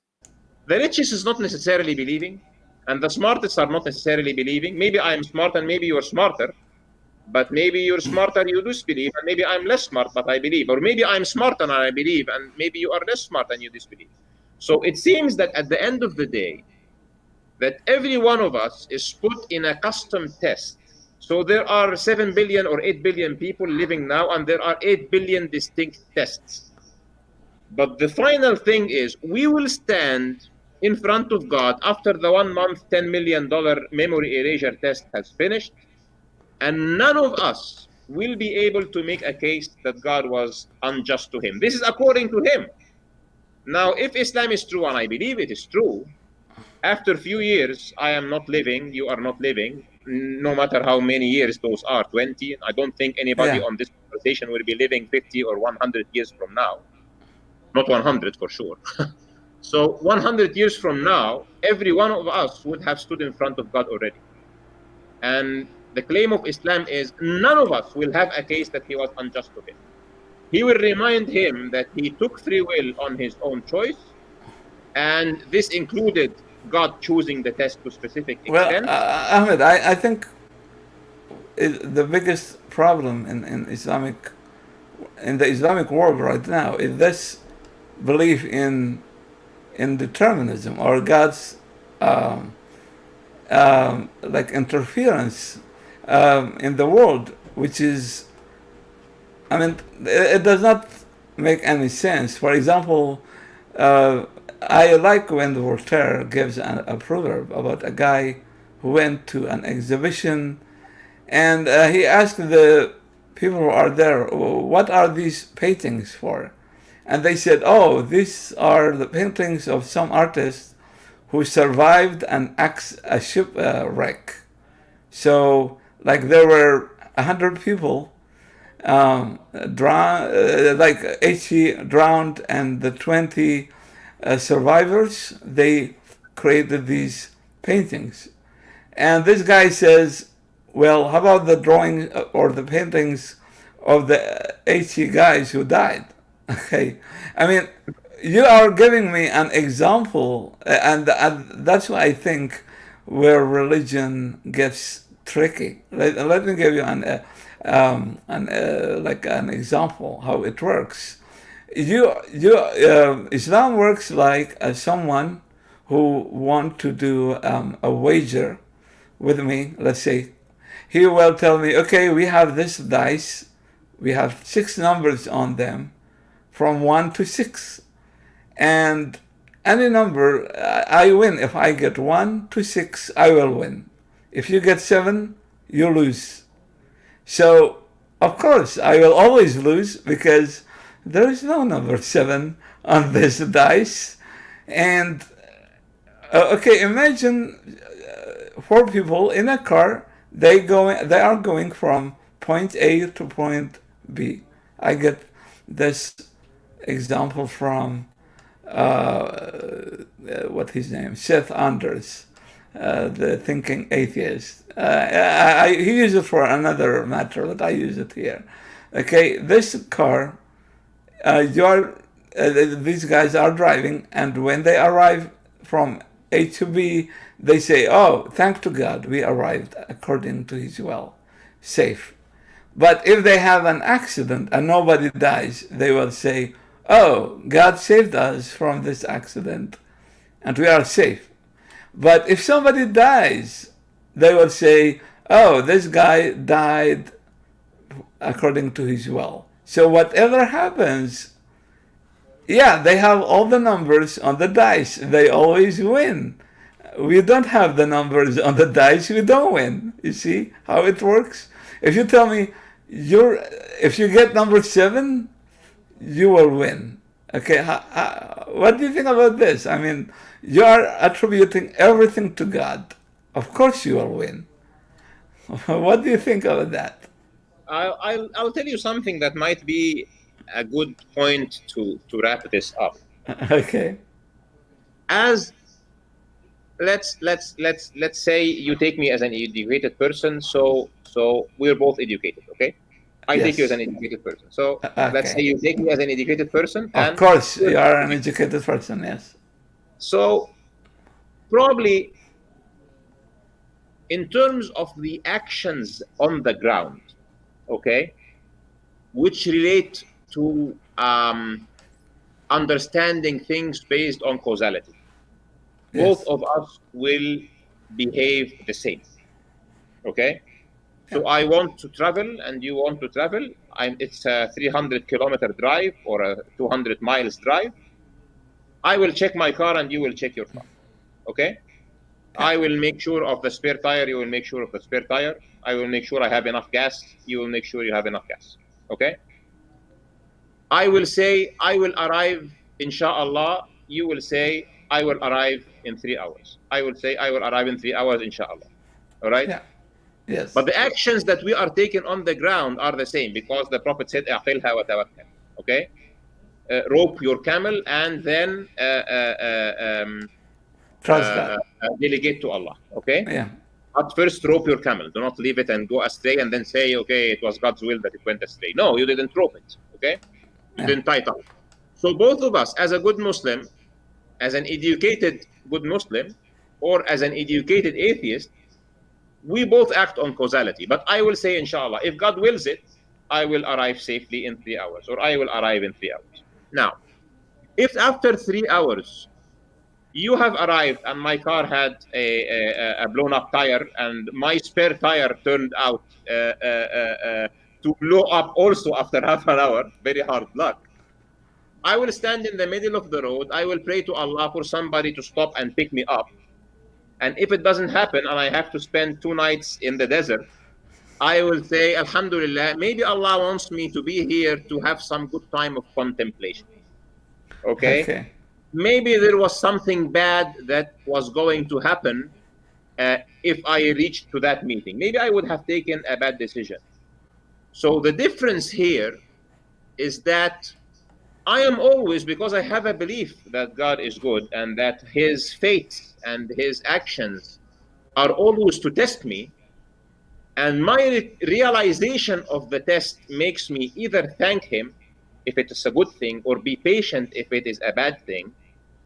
is not necessarily believing, and the smartest are not necessarily believing. Maybe I'm smart and maybe you're smarter, but maybe you're smarter, you disbelieve, and maybe I'm less smart, but I believe. Or maybe I'm smarter and I believe, and maybe you are less smart and you disbelieve. So it seems that at the end of the day, that every one of us is put in a custom test. So there are 7 billion or 8 billion people living now, and there are 8 billion distinct tests. But the final thing is, we will stand in front of God after the 1 month, $10 million memory erasure test has finished, and none of us will be able to make a case that God was unjust to him. This is according to him. Now, if Islam is true, and I believe it is true, after a few years, I am not living, you are not living, no matter how many years those are, 20. I don't think anybody Yeah. on this conversation will be living 50 or 100 years from now. Not 100 for sure. So 100 years from now, every one of us would have stood in front of God already. And the claim of Islam is none of us will have a case that he was unjust to him. He will remind him that he took free will on his own choice, and this included God choosing the test to specific Well, extent. Ahmed, I think the biggest problem in the Islamic world right now is this belief in determinism or God's like interference in the world, which is, I mean, it does not make any sense. For example, I like when Voltaire gives a proverb about a guy who went to an exhibition, and he asked the people who are there, what are these paintings for? And they said, oh, these are the paintings of some artist who survived a shipwreck. So, like, there were 100 people drowned, like 80 drowned, and the 20 survivors, they created these paintings. And this guy says, well, how about the drawing or the paintings of the 80 guys who died? Okay. I mean, you are giving me an example, and that's why I think where religion gets tricky. Let me give you like an example how it works. Islam works like someone who want to do a wager with me. Let's say he will tell me, okay, we have this dice, we have 6 numbers on them, from 1 to 6. and any number, I win. If I get 1 to 6, I will win. If you get 7, you lose. So, of course, I will always lose because there is no number 7 on this dice. And, okay, imagine 4 people in a car, they are going from point A to point B. I get this example from what his name, Seth Anders, the thinking atheist. He used it for another matter, but I use it here. Okay, this car, these guys are driving, and when they arrive from A to B, they say, "Oh, thank to God, we arrived according to His will, safe." But if they have an accident and nobody dies, they will say, "Oh, God saved us from this accident and we are safe." But if somebody dies, they will say, "Oh, this guy died according to his will." So whatever happens, yeah, they have all the numbers on the dice. They always win. We don't have the numbers on the dice. We don't win. You see how it works? If you tell me, if you get number 7, you will win. Okay, what do you think about this? I mean, you are attributing everything to God. Of course you will win. What do you think about that? I'll tell you something that might be a good point to wrap this up. Okay. As let's say you take me as an educated person, so we're both educated, okay? I take you as an educated person. So let's say you take me as an educated person. Of course, you are an educated person, yes. So probably in terms of the actions on the ground, okay, which relate to understanding things based on causality, both of us will behave the same, okay? So I want to travel and you want to travel. It's a 300-kilometer drive or a 200 miles drive. I will check my car and you will check your car, okay? I will make sure of the spare tire, you will make sure of the spare tire. I will make sure I have enough gas, you will make sure you have enough gas, okay? I will say, I will arrive, inshallah. You will say, I will arrive in 3 hours. I will say, I will arrive in 3 hours, inshallah, all right? Yeah. Yes. But the actions that we are taking on the ground are the same because the Prophet said, "Aqilha wa tawakkal." Okay, rope your camel and then trust God. Delegate to Allah. Okay. Yeah. But first, rope your camel. Do not leave it and go astray, and then say, "Okay, it was God's will that it went astray." No, you didn't rope it. Okay, you didn't tie it up. So both of us, as a good Muslim, as an educated good Muslim, or as an educated atheist, we both act on causality. But I will say, inshallah, if God wills it, I will arrive safely in 3 hours, or I will arrive in 3 hours. Now, if after 3 hours you have arrived and my car had a blown up tire and my spare tire turned out to blow up also after half an hour, very hard luck, I will stand in the middle of the road. I will pray to Allah for somebody to stop and pick me up. And if it doesn't happen and I have to spend 2 nights in the desert, I will say, Alhamdulillah, maybe Allah wants me to be here to have some good time of contemplation. Okay? Maybe there was something bad that was going to happen if I reached to that meeting. Maybe I would have taken a bad decision. So the difference here is that I am always, because I have a belief that God is good and that His fate and His actions are always to test me, and my realization of the test makes me either thank Him if it is a good thing or be patient if it is a bad thing,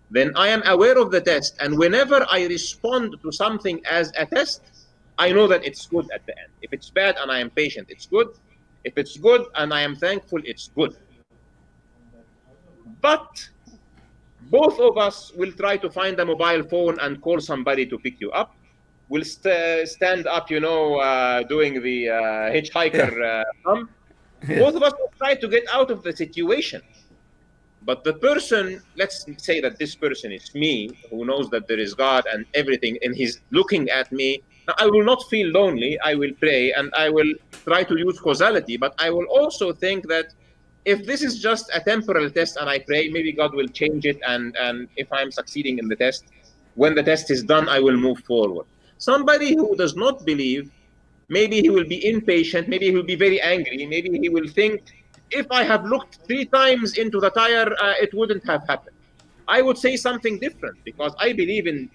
then I am aware of the test. And whenever I respond to something as a test, I know that it's good at the end. If it's bad and I am patient, it's good. If it's good and I am thankful, it's good. But both of us will try to find a mobile phone and call somebody to pick you up. We'll stand up, doing the hitchhiker thumb. Both of us will try to get out of the situation. But the person, let's say that this person is me, who knows that there is God and everything, and he's looking at me. Now, I will not feel lonely. I will pray and I will try to use causality, but I will also think that if this is just a temporal test and I pray, maybe God will change it. And if I'm succeeding in the test, when the test is done, I will move forward. Somebody who does not believe, maybe he will be impatient, maybe he will be very angry, maybe he will think, if I have looked 3 times into the tire, it wouldn't have happened. I would say something different because I believe in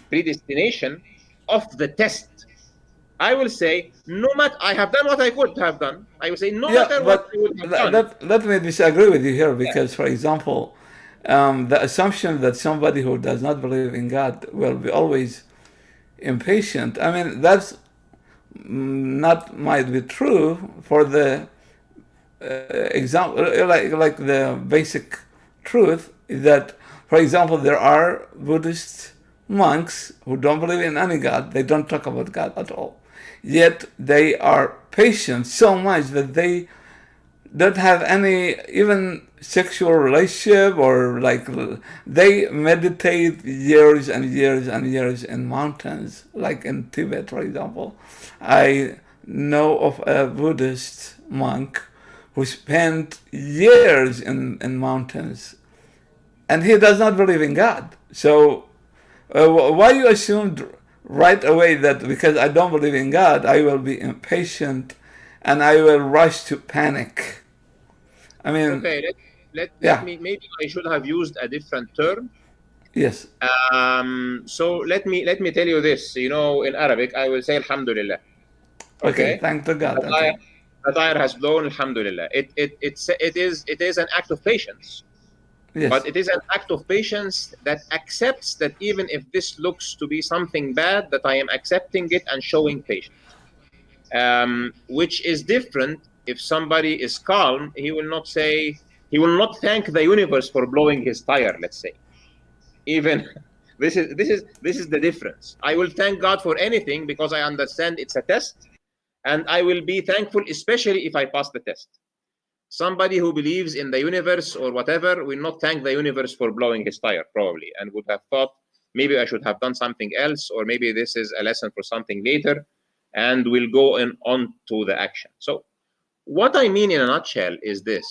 predestination of the test. I will say, no matter, I have done what I could have done. I will say, no Yeah, matter what but I would have done. let me disagree with you here because, for example, the assumption that somebody who does not believe in God will be always impatient. I mean, that's not might be true for the example, like the basic truth is that, for example, there are Buddhist monks who don't believe in any God. They don't talk about God at all. Yet they are patient so much that they don't have any even sexual relationship, or like they meditate years and years and years in mountains, like in Tibet, for example. I know of a Buddhist monk who spent years in mountains, and he does not believe in God. So why you assumed right away that because I don't believe in God, I will be impatient and I will rush to panic? I mean, Okay, let yeah, me, maybe I should have used a different term. yes, So let me tell you this. You know, in Arabic, I will say Alhamdulillah. okay, Okay, thank the God, the tire, okay, the tire has blown. Alhamdulillah. It is an act of patience, yes, but it is an act of patience that accepts that even if this looks to be something bad, that I am accepting it and showing patience. Which is different. If somebody is calm, he will not say, he will not thank the universe for blowing his tire, let's say. Even this is the difference. I will thank God for anything because I understand it's a test, and I will be thankful, especially if I pass the test. Somebody who believes in the universe or whatever will not thank the universe for blowing his tire, probably, and would have thought, maybe I should have done something else, or maybe this is a lesson for something later, and will go on to the action. So what I mean in a nutshell is this.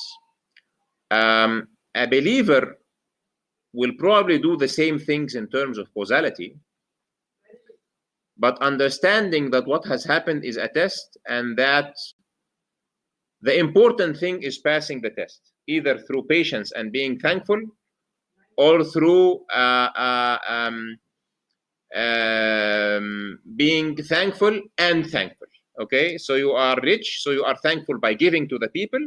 A believer will probably do the same things in terms of causality, but understanding that what has happened is a test, and that the important thing is passing the test, either through patience and being thankful, or through being thankful and thankful. Okay, so you are rich, so you are thankful by giving to the people,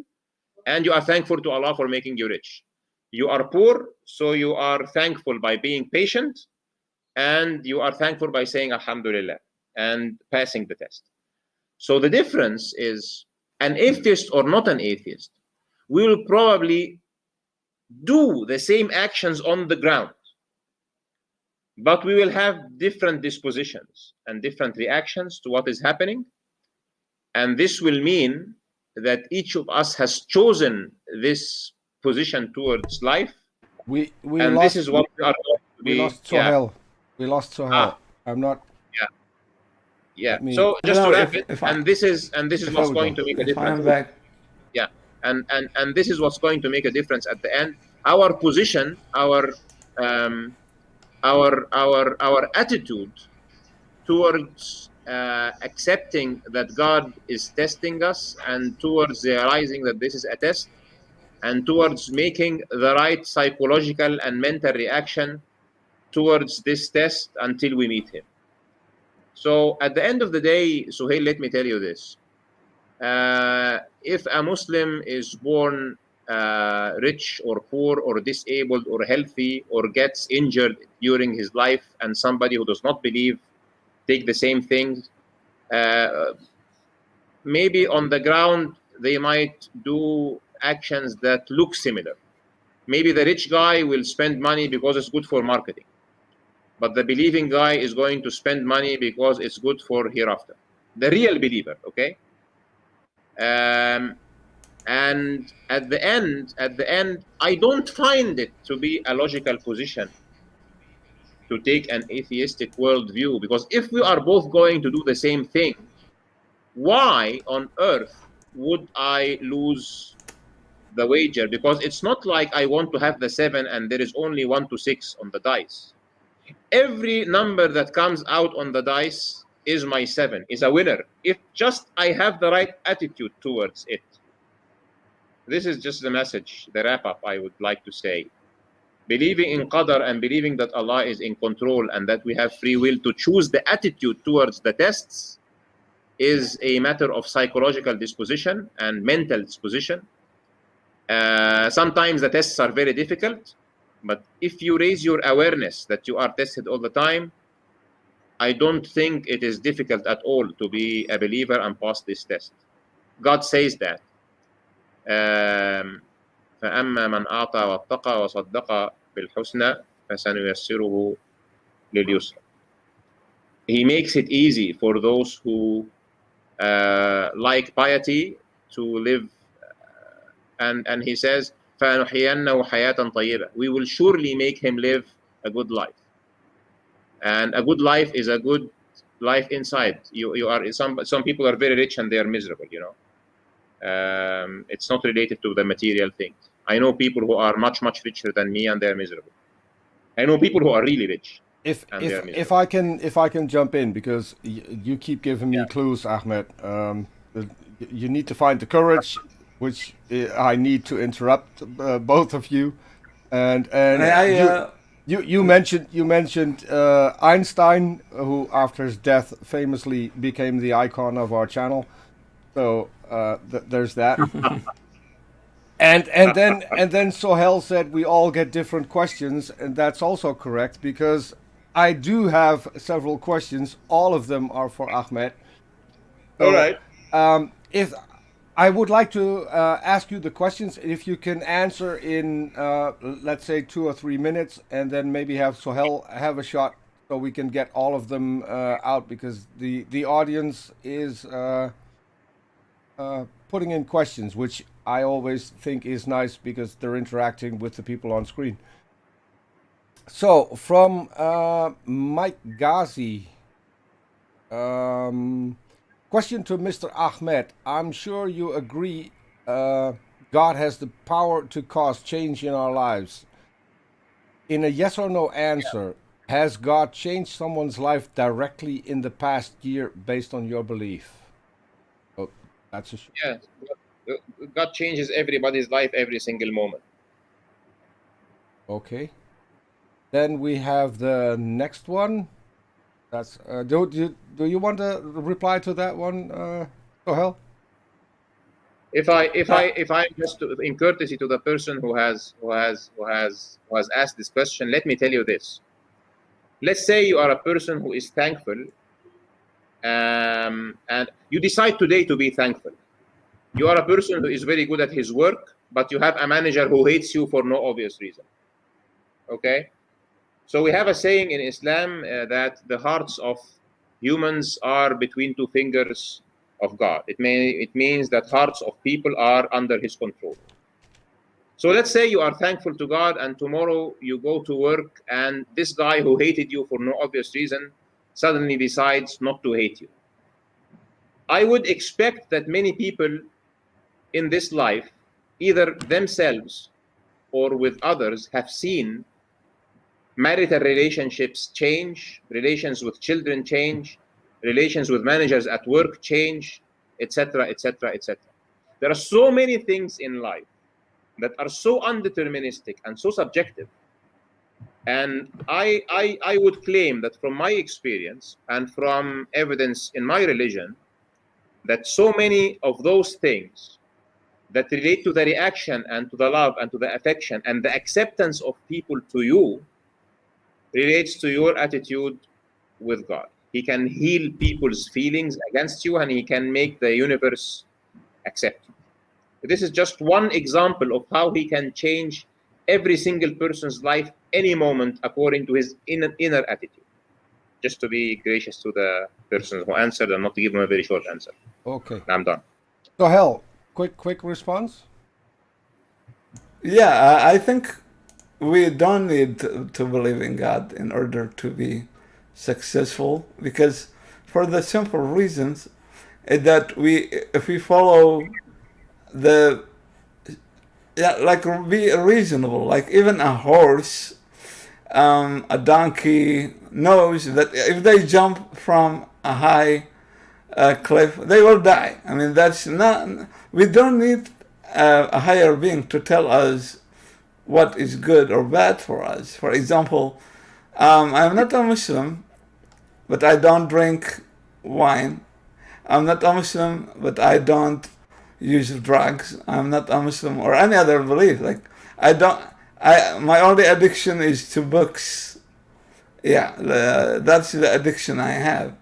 and you are thankful to Allah for making you rich. You are poor, so you are thankful by being patient, and you are thankful by saying Alhamdulillah and passing the test. So the difference is, an atheist or not an atheist will probably do the same actions on the ground, but we will have different dispositions and different reactions to what is happening. And this will mean that each of us has chosen this position towards life, We and this lost is what we are going to we be. lost Sohel. We lost Sohel. I'm not. Yeah. Let me. So I don't just to know wrap it, if and this is if what's going to make a if I am difference. back. Yeah, and this is what's going to make a difference at the end. Our position, our attitude towards accepting that God is testing us, and towards realizing that this is a test, and towards making the right psychological and mental reaction towards this test until we meet him. So at the end of the day, Sohail, let me tell you this. If a Muslim is born rich or poor or disabled or healthy or gets injured during his life, and somebody who does not believe take the same thing, maybe on the ground they might do actions that look similar. Maybe the rich guy will spend money because it's good for marketing, but the believing guy is going to spend money because it's good for hereafter. The real believer, okay? And at the end, I don't find it to be a logical position to take an atheistic worldview, because if we are both going to do the same thing, why on earth would I lose the wager? Because it's not like I want to have the 7 and there is only 1 to 6 on the dice. Every number that comes out on the dice is my 7, is a winner, if just I have the right attitude towards it. This is just the message, the wrap-up I would like to say. Believing in Qadar and believing that Allah is in control and that we have free will to choose the attitude towards the tests is a matter of psychological disposition and mental disposition. Sometimes the tests are very difficult, but if you raise your awareness that you are tested all the time, I don't think it is difficult at all to be a believer and pass this test. God says that. فأما من أعطى واتقى وصدق بالحسنى فسنيسره لليسرى. He makes it easy for those who like piety to live, and he says فَنُحْيِيَنَّهُ حَيَاةً طَيِّبَةً. We will surely make him live a good life, and a good life is a good life inside. You are some people are very rich and they are miserable, you know. It's not related to the material things. I know people who are much richer than me and they're miserable. I know people who are really rich. If I can jump in, because you keep giving me clues, Ahmed. You need to find the courage, which I need to interrupt both of you. And you mentioned Einstein, who after his death famously became the icon of our channel. So there's that. And then Sohel said we all get different questions, and that's also correct, because I do have several questions. All of them are for Ahmed. So, all right. If I would like to ask you the questions, if you can answer in let's say 2 or 3 minutes, and then maybe have Sohel have a shot so we can get all of them out, because the audience is putting in questions, which I always think is nice because they're interacting with the people on screen. So from Mike Ghazi, question to Mr. Ahmed. I'm sure you agree God has the power to cause change in our lives. In a yes or no answer, has God changed someone's life directly in the past year based on your belief? Oh, that's a yes. God changes everybody's life every single moment. Okay. Then we have the next one. That's do you want to reply to that one, Sohel? If I just in courtesy to the person who has asked this question, let me tell you this. Let's say you are a person who is thankful, and you decide today to be thankful. You are a person who is very good at his work, but you have a manager who hates you for no obvious reason. Okay? So we have a saying in Islam that the hearts of humans are between 2 fingers of God. It means that hearts of people are under his control. So let's say you are thankful to God, and tomorrow you go to work and this guy who hated you for no obvious reason suddenly decides not to hate you. I would expect that many people in this life, either themselves or with others, have seen marital relationships change, relations with children change, relations with managers at work change, etc., etc., etc. There are so many things in life that are so undeterministic and so subjective. And I would claim that from my experience and from evidence in my religion, that so many of those things that relate to the reaction and to the love and to the affection and the acceptance of people to you relates to your attitude with God. He can heal people's feelings against you, and he can make the universe accept you. This is just one example of how he can change every single person's life any moment according to his inner attitude. Just to be gracious to the person who answered and not to give him a very short answer. Okay. I'm done. Sohel, quick response. Yeah, I think we don't need to believe in God in order to be successful, because for the simple reasons that if we follow the, yeah, like, be reasonable, like even a horse, a donkey knows that if they jump from a high cliff, they will die. I mean, that's not, we don't need a higher being to tell us what is good or bad for us. For example, I'm not a Muslim, but I don't drink wine. I'm not a Muslim, but I don't use drugs. I'm not a Muslim or any other belief. Like, I don't. My only addiction is to books. Yeah, that's the addiction I have,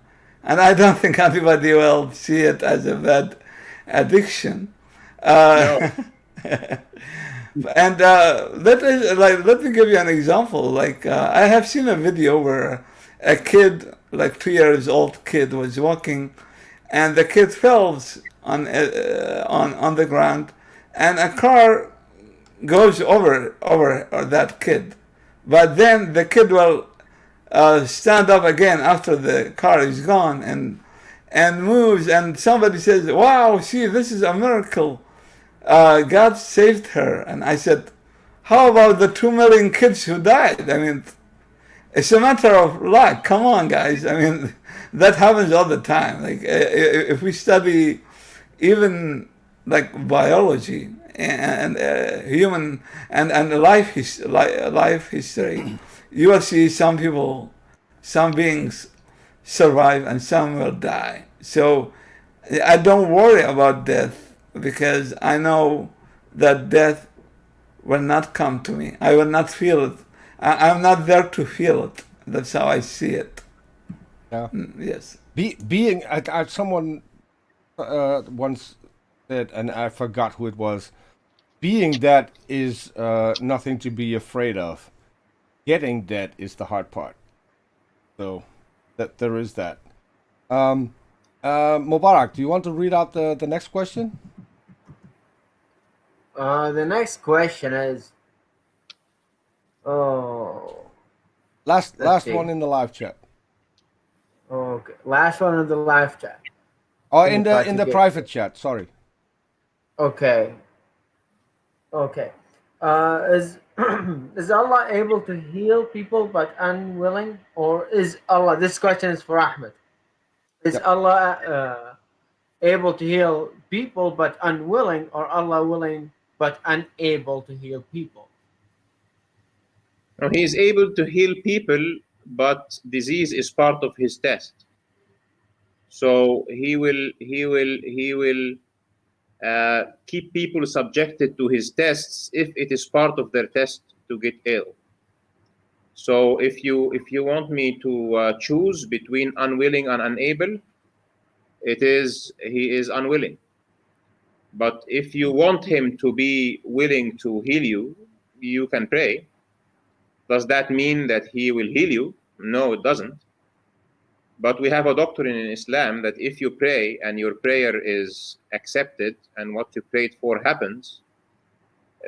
and I don't think anybody will see it as a bad addiction. No. And that is, like, let me give you an example. Like, I have seen a video where a kid, like 2 years old kid, was walking, and the kid fell on the ground, and a car goes over that kid, but then the kid will stand up again after the car is gone and moves, and somebody says, "Wow, see, this is a miracle. God saved her." And I said, "How about the 2 million kids who died? I mean, it's a matter of luck. Come on, guys. I mean, that happens all the time. Like, if we study even like biology and human and life history, you will see some beings survive and some will die. So I don't worry about death, because I know that death will not come to me. I will not feel it. I'm not there to feel it. That's how I see it. Yeah. Yes. Being, someone once said, and I forgot who it was. Being dead is nothing to be afraid of. Getting dead is the hard part. So that there is that. Mubarak, do you want to read out the next question? The next question is, Last see. one in the live chat. Okay, last one in the live chat. Oh, Can in you try the to get- private chat. Sorry. Okay. Is is Allah able to heal people but unwilling, or is Allah? This question is for Ahmed. Is Yep. Allah able to heal people but unwilling, or Allah willing but unable to heal people? No, he is able to heal people, but disease is part of his test. So he will keep people subjected to his tests if it is part of their test to get ill. So if you want me to choose between unwilling and unable, he is unwilling. But if you want him to be willing to heal you, you can pray. Does that mean that he will heal you? No, it doesn't. But we have a doctrine in Islam that if you pray and your prayer is accepted and what you prayed for happens,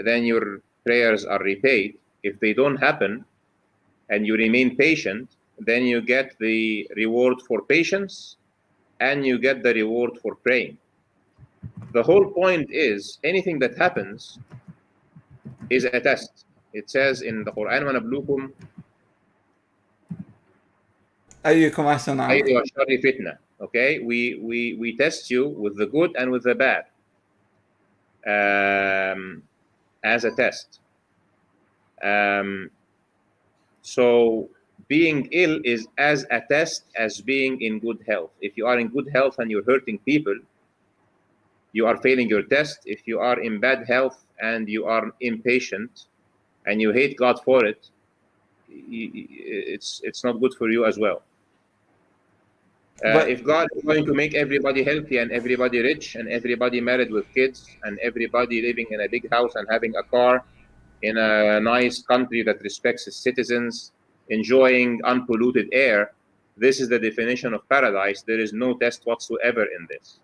then your prayers are repaid. If they don't happen and you remain patient, then you get the reward for patience and you get the reward for praying. The whole point is anything that happens is a test. It says in the Quran, وَنَبْلُوكُمْ أيكم أحسن عملا. خَيْرِ وَالشَّرِّ فِتْنَةً. Okay, we test you with the good and with the bad as a test. So being ill is as a test as being in good health. If you are in good health and you're hurting people, you are failing your test. If you are in bad health and you are impatient and you hate God for it, it's not good for you as well. If God is going to make everybody healthy and everybody rich and everybody married with kids and everybody living in a big house and having a car in a nice country that respects its citizens, enjoying unpolluted air, this is the definition of paradise. There is no test whatsoever in this.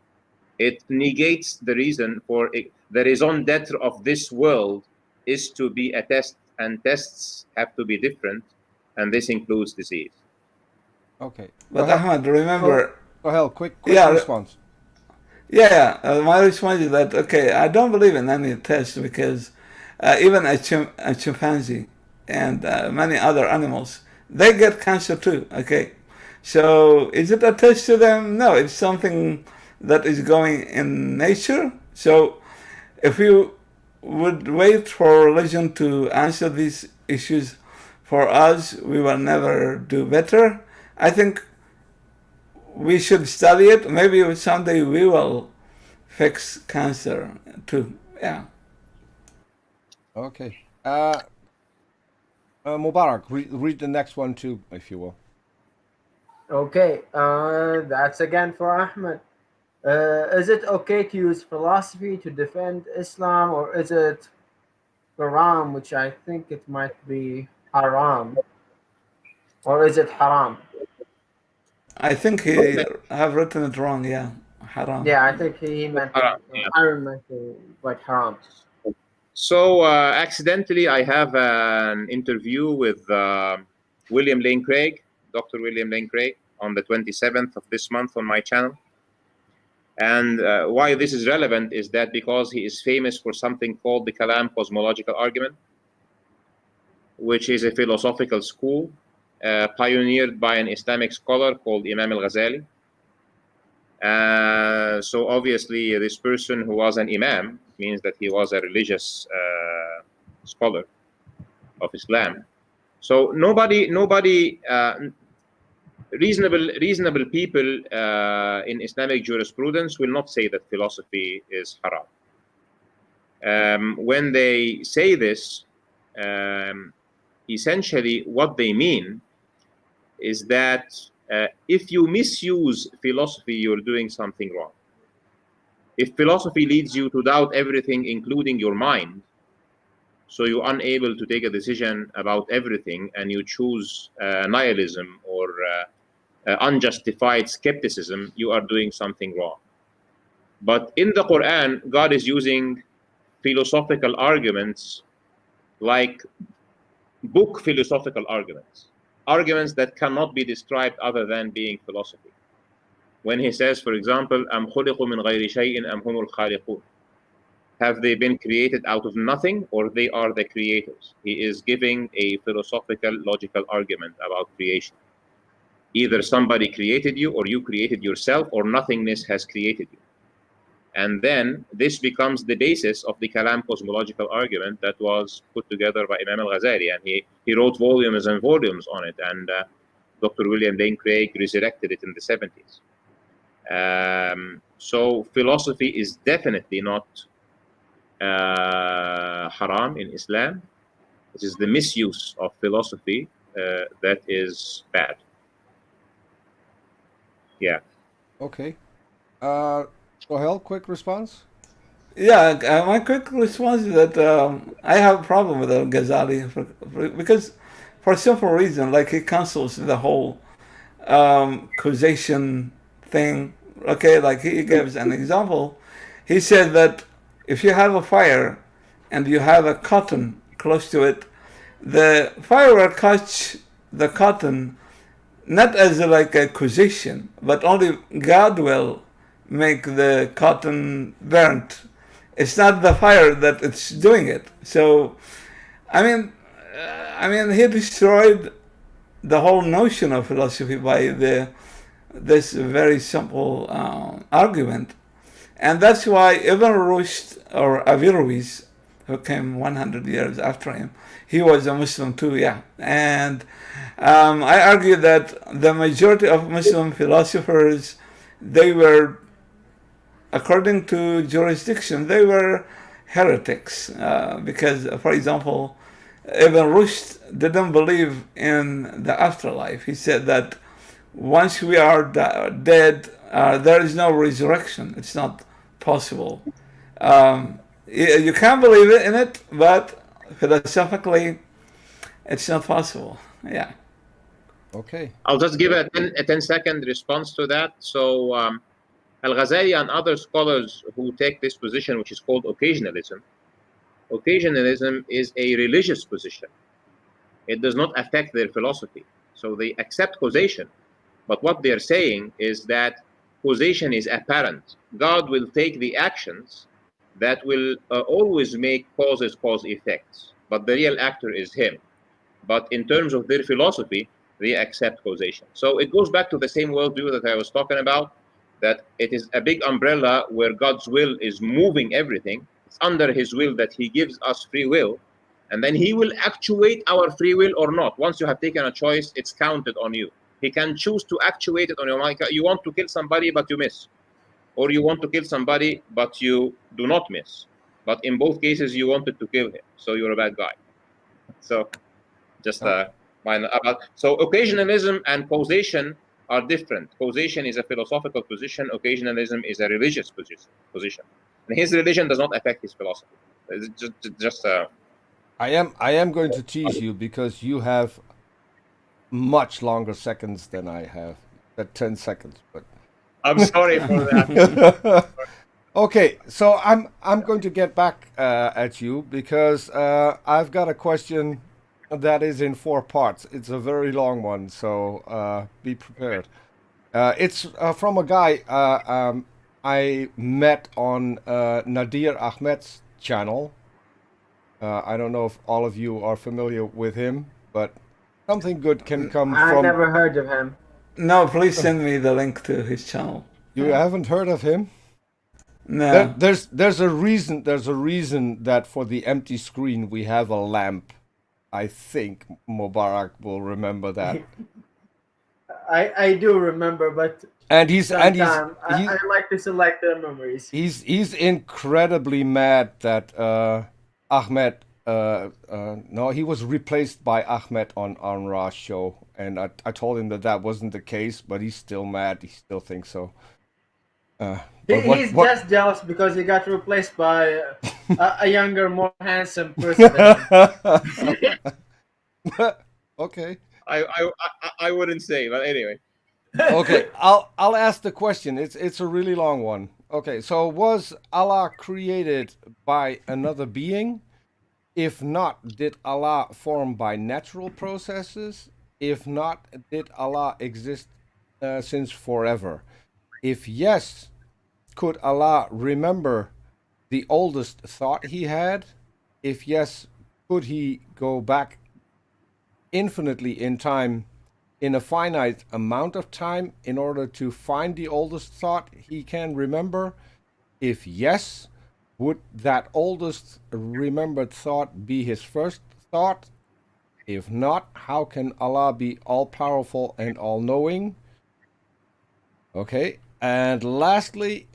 it negates the reason for it. The raison d'etre of this world is to be a test, and tests have to be different, and this includes disease. Okay. But Sohel, Ahmed, remember, Sohel, quick Yeah. response. my response is that, okay, I don't believe in any test because even a chimpanzee and many other animals, they get cancer too, okay? So is it a test to them? No, it's something that is going in nature. So if you would wait for religion to answer these issues for us, we will never do better. I think we should study it. Maybe someday we will fix cancer too. Yeah. Okay. Mubarak, read the next one too, if you will. Okay, that's again for Ahmed. Is it okay to use philosophy to defend Islam, or is it haram, which I think it might be haram, or is it haram? I think he have written it wrong. Yeah, haram. Yeah, I think he meant Haram, yeah. Aaron meant like haram. So accidentally, I have an interview with William Lane Craig, Dr. William Lane Craig, on the 27th of this month on my channel. And why this is relevant is that because he is famous for something called the Kalam cosmological argument, which is a philosophical school pioneered by an Islamic scholar called Imam al-Ghazali. So obviously this person who was an imam means that he was a religious scholar of Islam. So nobody reasonable people in Islamic jurisprudence will not say that philosophy is haram. When they say this, essentially what they mean is that if you misuse philosophy, you're doing something wrong. If philosophy leads you to doubt everything, including your mind, so you're unable to take a decision about everything and you choose nihilism or unjustified skepticism, you are doing something wrong. But in the Quran, God is using philosophical arguments like book philosophical arguments that cannot be described other than being philosophy. When he says, for example, أَمْ خُلِقُوا مِنْ غَيْرِ شَيْءٍ أَمْ هُمُ الْخَالِقُونَ, have they been created out of nothing, or they are the creators? He is giving a philosophical, logical argument about creation. Either somebody created you, or you created yourself, or nothingness has created you. And then this becomes the basis of the Kalam cosmological argument that was put together by Imam al-Ghazali, and he wrote volumes and volumes on it, and Dr. William Lane Craig resurrected it in the 70s. So philosophy is definitely not haram in Islam. It is the misuse of philosophy that is bad. Yeah. Okay. Sohel, quick response? Yeah, my quick response is that I have a problem with Ghazali because for a simple reason, like he cancels the whole causation thing. Okay, like he gives an example. He said that if you have a fire and you have a cotton close to it, the fire will catch the cotton not as like a causation, but only God will make the cotton burnt. It's not the fire that it's doing it. So, I mean, he destroyed the whole notion of philosophy by this very simple argument, and that's why Ibn Rushd or Averroes, who came 100 years after him, he was a Muslim too. Yeah, and I argue that the majority of Muslim philosophers, they were, according to jurisdiction, they were heretics because, for example, Ibn Rushd didn't believe in the afterlife. He said that once we are dead, there is no resurrection. It's not possible. You can believe in it, but philosophically, it's not possible. Yeah. Okay. I'll just give a 10-second response to that. So Al-Ghazali and other scholars who take this position, which is called occasionalism, occasionalism is a religious position. It does not affect their philosophy. So they accept causation, but what they're saying is that causation is apparent. God will take the actions that will always make causes cause effects, but the real actor is him. But in terms of their philosophy, they accept causation. So it goes back to the same worldview that I was talking about, that it is a big umbrella where God's will is moving everything. It's under his will that he gives us free will, and then he will actuate our free will or not. Once you have taken a choice, it's counted on you. He can choose to actuate it on your mind. You want to kill somebody, but you miss. Or you want to kill somebody, but you do not miss. But in both cases, you wanted to kill him, so you're a bad guy. So just so occasionalism and causation are different. Causation is a philosophical position. Occasionalism is a religious position. And his religion does not affect his philosophy. It's just I am going to tease you because you have much longer seconds than I have. At 10 seconds, but I'm sorry for that. okay. So I'm going to get back at you because I've got a question that is in 4 parts. It's a very long one, so be prepared. It's from a guy I met on Nadir Ahmed's channel. I don't know if all of you are familiar with him, but something good can come I from... never heard of him. No, please send me the link to his channel. You haven't heard of him? No. There's a reason that for the empty screen we have a lamp. I think Mubarak will remember that. I do remember, but And he's I like to select the memories. He's incredibly mad that Ahmed no, he was replaced by Ahmed on Ra's show, and I told him that wasn't the case, but he's still mad. He still thinks so. He's just jealous because he got replaced by a younger, more handsome person. Okay. I wouldn't say, but anyway. Okay, I'll ask the question. It's a really long one. Okay, so was Allah created by another being? If not, did Allah form by natural processes? If not, did Allah exist since forever? If yes, could Allah remember the oldest thought he had? If yes, could he go back infinitely in time, in a finite amount of time, in order to find the oldest thought he can remember? If yes, would that oldest remembered thought be his first thought? If not, how can Allah be all-powerful and all-knowing? Okay, and lastly,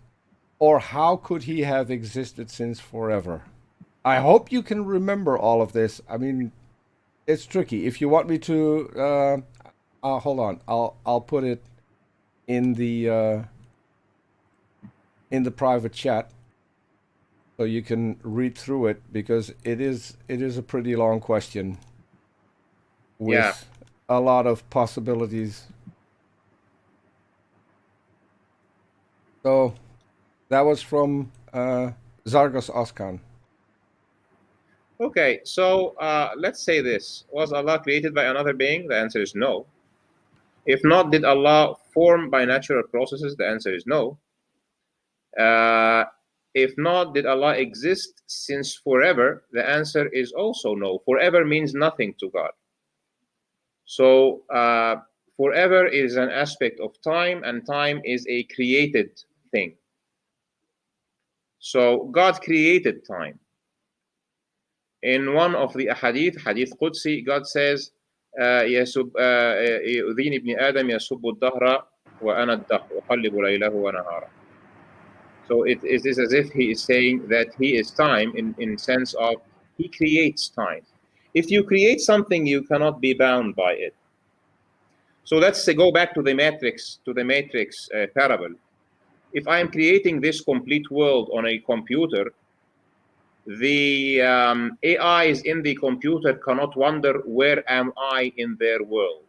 or how could he have existed since forever? I hope you can remember all of this. I mean, it's tricky. If you want me to, hold on. I'll put it in the private chat, so you can read through it, because it is a pretty long question with a lot of possibilities. So that was from Zargos Oskan. Okay, so let's say this. Was Allah created by another being? The answer is no. If not, did Allah form by natural processes? The answer is no. If not, did Allah exist since forever? The answer is also no. Forever means nothing to God. So forever is an aspect of time, and time is a created thing. So God created time. In one of the hadith Qudsi, God says, يُؤْذِينِ ابْنِ آدَمْ يَسُبُّ الدَّهْرَ وَأَنَا الدَّهْرُ أُقَلِّبُ لَيْلَهُ وَنَهَارَهُ. So it is as if he is saying that he is time in sense of he creates time. If you create something, you cannot be bound by it. So let's go back to the matrix parable. If I am creating this complete world on a computer, the AIs in the computer cannot wonder, where am I in their world?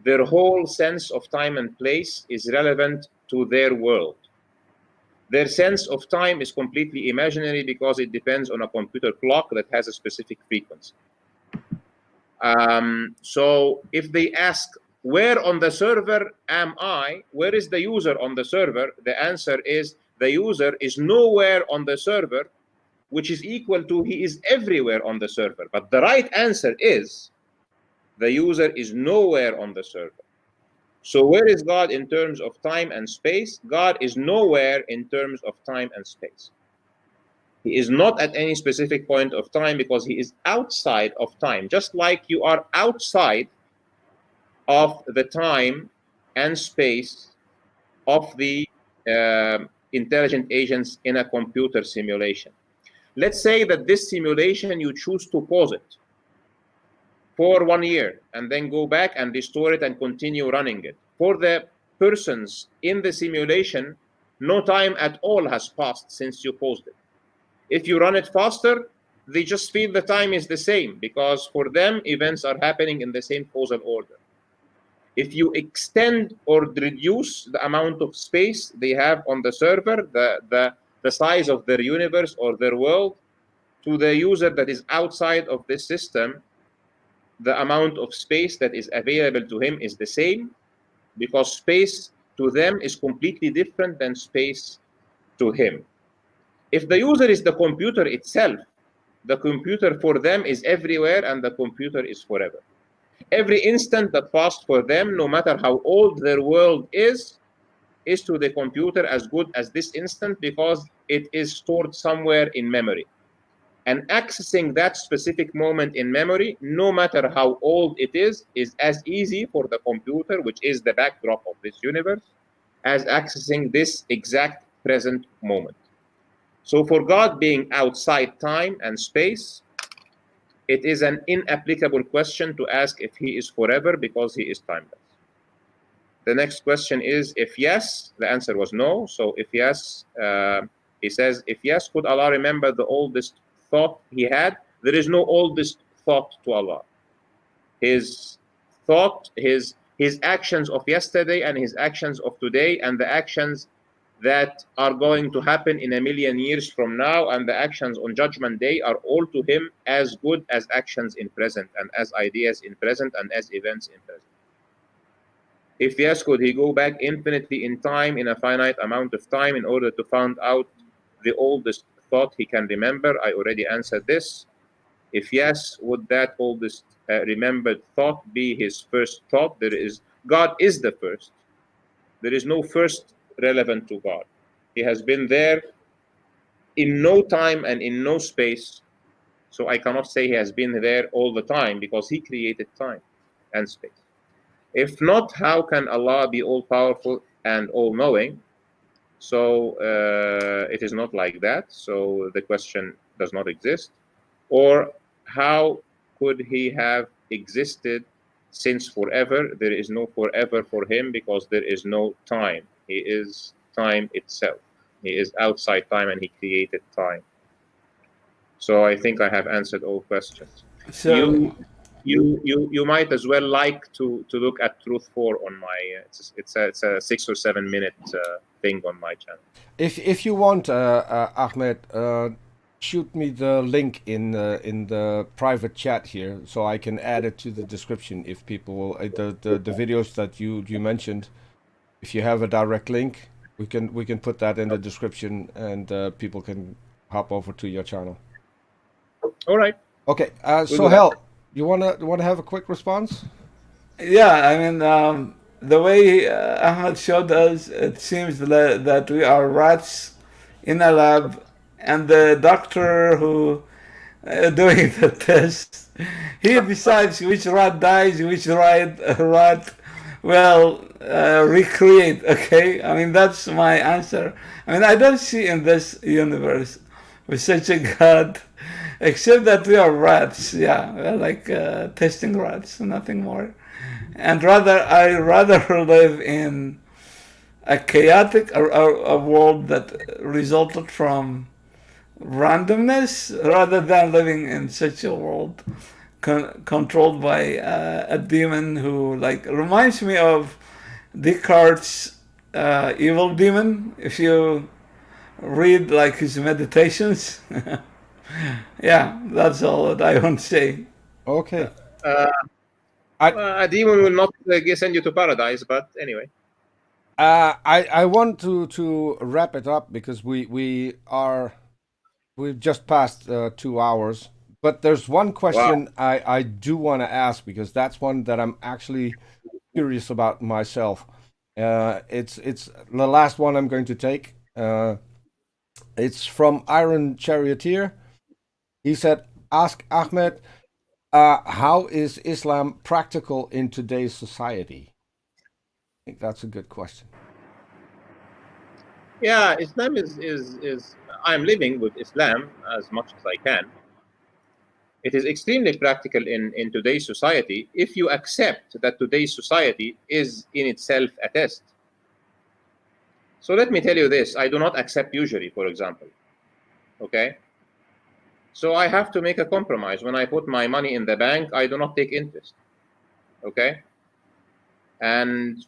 Their whole sense of time and place is relevant to their world. Their sense of time is completely imaginary because it depends on a computer clock that has a specific frequency. So if they ask, where on the server am I? Where is the user on the server? The answer is the user is nowhere on the server, which is equal to he is everywhere on the server. But the right answer is the user is nowhere on the server. So where is God in terms of time and space? God is nowhere in terms of time and space. He is not at any specific point of time because he is outside of time, just like you are outside of the time and space of the intelligent agents in a computer simulation. Let's say that this simulation, you choose to pause it for 1 year and then go back and restore it and continue running it. For the persons in the simulation, no time at all has passed since you paused it. If you run it faster, they just feel the time is the same because for them, events are happening in the same causal order. If you extend or reduce the amount of space they have on the server, the size of their universe or their world, to the user that is outside of this system, the amount of space that is available to him is the same because space to them is completely different than space to him. If the user is the computer itself, the computer for them is everywhere and the computer is forever. Every instant that passed for them, no matter how old their world is to the computer as good as this instant because it is stored somewhere in memory. And accessing that specific moment in memory, no matter how old it is as easy for the computer, which is the backdrop of this universe, as accessing this exact present moment. So for God being outside time and space, it is an inapplicable question to ask if he is forever because he is timeless. The next question is, if yes, the answer was no. So if yes, he says, if yes, could Allah remember the oldest thought he had? There is no oldest thought to Allah. His thought, his actions of yesterday and his actions of today and the actions that are going to happen in 1,000,000 years from now and the actions on Judgment Day are all to him as good as actions in present and as ideas in present and as events in present. If yes, could he go back infinitely in time in a finite amount of time in order to find out the oldest thought he can remember? I already answered this. If yes, would that oldest remembered thought be his first thought? God is the first. There is no first relevant to God. He has been there in no time and in no space. So I cannot say he has been there all the time because he created time and space. If not, how can Allah be all-powerful and all-knowing? So it is not like that. So the question does not exist. Or how could he have existed since forever? There is no forever for him because there is no time. He is time itself. He is outside time and he created time. So I think I have answered all questions. So you might as well like to look at Truth 4 on my it's a 6 or 7 minute thing on my channel. If you want, Ahmed, shoot me the link in the private chat here so I can add it to the description if people will, the videos that you mentioned. If you have a direct link, we can put that in the description and people can hop over to your channel. All right. Okay. Sohel, you wanna have a quick response? yeah, I mean, the way Ahmed showed us, it seems that we are rats in a lab, and the doctor who doing the test, he decides which rat dies, which rat will recreate. Okay, I mean that's my answer. I mean I don't see in this universe with such a God, except that we are rats. Yeah, we're like testing rats, nothing more. And I rather live in a chaotic a world that resulted from randomness rather than living in such a world controlled by a demon who like reminds me of Descartes' evil demon if you read like his meditations. Yeah, that's all that I want to say. Okay. A demon will not send you to paradise, but anyway. I want to wrap it up because we've just passed 2 hours. But there's one question I do want to ask because that's one that I'm actually curious about myself. It's the last one I'm going to take. It's from Iron Charioteer. He said, "Ask Ahmed, how is Islam practical in today's society?" I think that's a good question. Yeah, Islam is I'm living with Islam as much as I can. It is extremely practical in today's society if you accept that today's society is in itself a test. So let me tell you this, I do not accept usury, for example. Okay? So I have to make a compromise. When I put my money in the bank, I do not take interest. Okay? And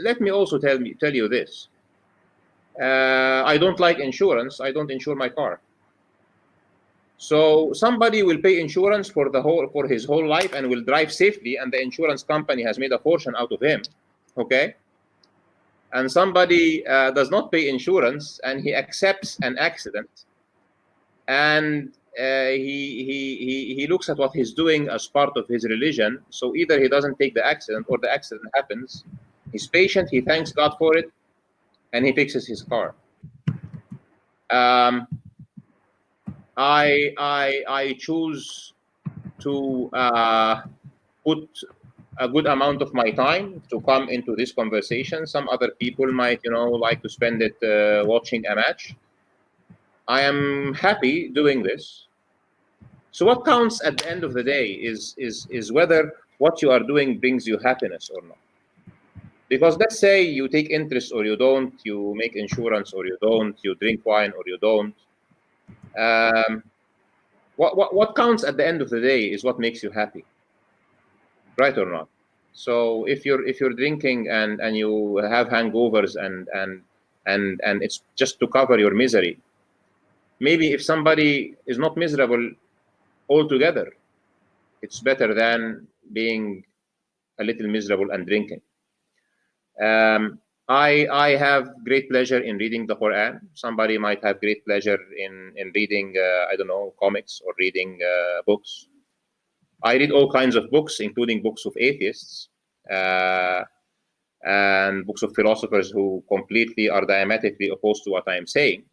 let me also tell you this. I don't like insurance. I don't insure my car. So somebody will pay insurance for his whole life and will drive safely, and the insurance company has made a fortune out of him. Okay? And somebody does not pay insurance and he accepts an accident, and he looks at what he's doing as part of his religion. So either he doesn't take the accident or the accident happens. He's patient, he thanks God for it, and he fixes his car. I choose to put a good amount of my time to come into this conversation. Some other people might, like to spend it watching a match. I am happy doing this. So what counts at the end of the day is whether what you are doing brings you happiness or not. Because let's say you take interest or you don't, you make insurance or you don't, you drink wine or you don't. What counts at the end of the day is what makes you happy, right or not? So if you're drinking and you have hangovers and it's just to cover your misery, maybe if somebody is not miserable altogether, it's better than being a little miserable and drinking. I have great pleasure in reading the Quran. Somebody might have great pleasure in reading, I don't know, comics or reading books. I read all kinds of books, including books of atheists and books of philosophers who completely are diametrically opposed to what I am saying.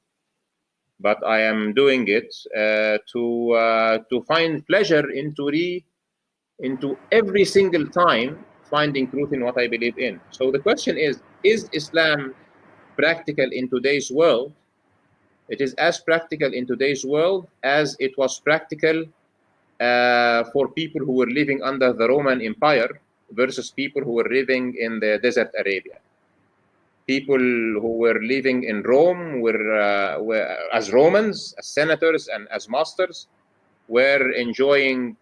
But I am doing it to find pleasure into every single time finding truth in what I believe in. So the question is Islam practical in today's world? It is as practical in today's world as it was practical for people who were living under the Roman Empire versus people who were living in the desert Arabia. People who were living in Rome were as Romans, as senators, and as masters, were enjoying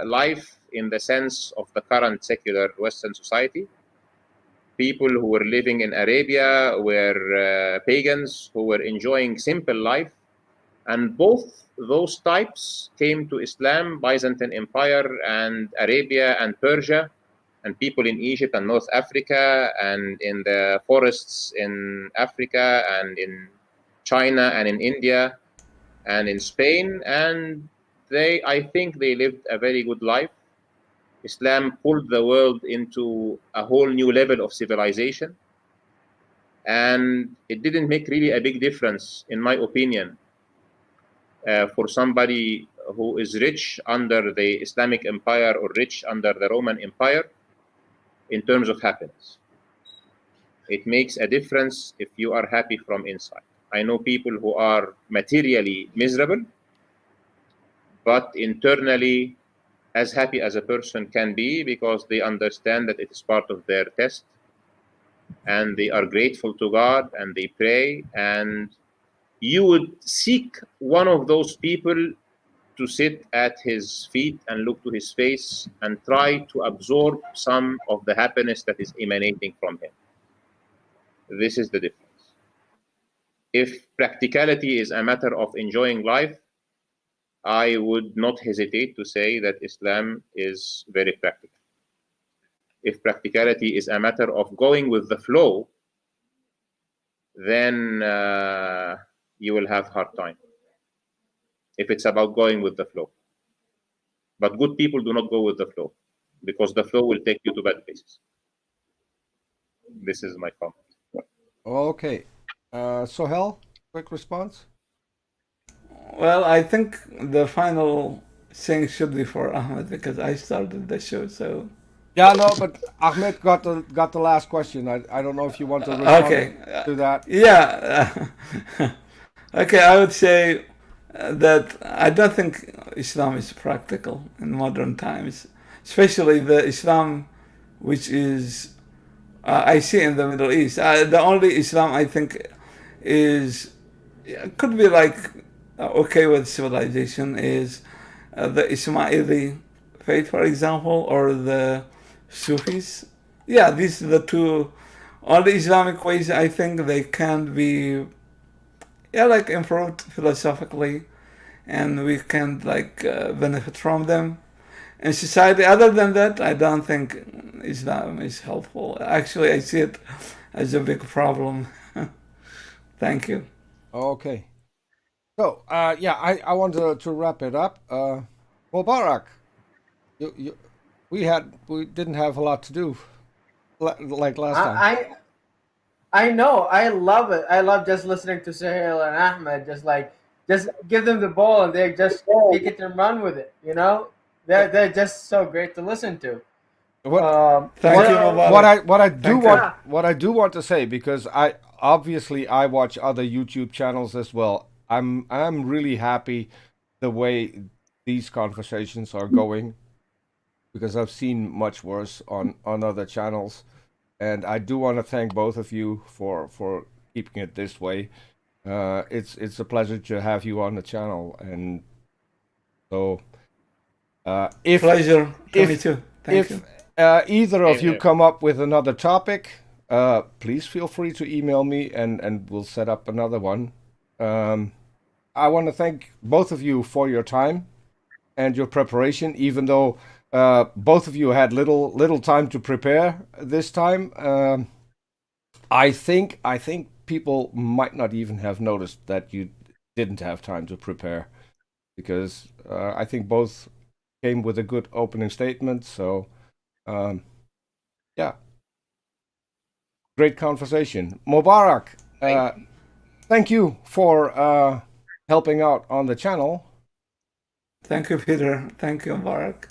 life in the sense of the current secular Western society. People who were living in Arabia were pagans who were enjoying simple life. And both those types came to Islam, Byzantine Empire and Arabia and Persia, and people in Egypt and North Africa and in the forests in Africa and in China and in India and in Spain. And I think they lived a very good life. Islam pulled the world into a whole new level of civilization. And it didn't make really a big difference, in my opinion, for somebody who is rich under the Islamic Empire or rich under the Roman Empire in terms of happiness. It makes a difference if you are happy from inside. I know people who are materially miserable, but internally as happy as a person can be because they understand that it is part of their test and they are grateful to God and they pray. And you would seek one of those people to sit at his feet and look to his face and try to absorb some of the happiness that is emanating from him. This is the difference. If practicality is a matter of enjoying life, I would not hesitate to say that Islam is very practical. If practicality is a matter of going with the flow, then you will have hard time. If it's about going with the flow. But good people do not go with the flow, because the flow will take you to bad places. This is my comment. Okay. Sohel, quick response? Well, I think the final thing should be for Ahmed because I started the show. So Yeah, no, but Ahmed got the last question. I don't know if you want to respond okay, to that. yeah, okay. I would say that I don't think Islam is practical in modern times, especially the Islam which is I see in the Middle East. The only Islam I think is could be like okay with civilization is the Ismaili faith, for example, or the Sufis. Yeah, these are the two only Islamic ways I think they can be like improved philosophically, and we can like benefit from them in society. Other than that, I don't think Islam is helpful. Actually, I see it as a big problem. Thank you. Okay. So, yeah, I want to wrap it up. Mubarak, we didn't have a lot to do like last time. I know. I love it. I love just listening to Sohel and Ahmed. Just give them the ball and they just take it and run with it. You know, they're just so great to listen to. Thank you, Mubarak. What I do want to say, because I watch other YouTube channels as well. I'm really happy the way these conversations are going, because I've seen much worse on other channels, and I do want to thank both of you for keeping it this way. It's a pleasure to have you on the channel, and so if Pleasure to me too. Thank you. Either of you come up with another topic, please feel free to email me and we'll set up another one. I want to thank both of you for your time and your preparation, even though both of you had little time to prepare this time. I think people might not even have noticed that you didn't have time to prepare, because I think both came with a good opening statement. So yeah, great conversation. Mubarak, thank you for helping out on the channel. Thank you, Peter. Thank you, Mubarak.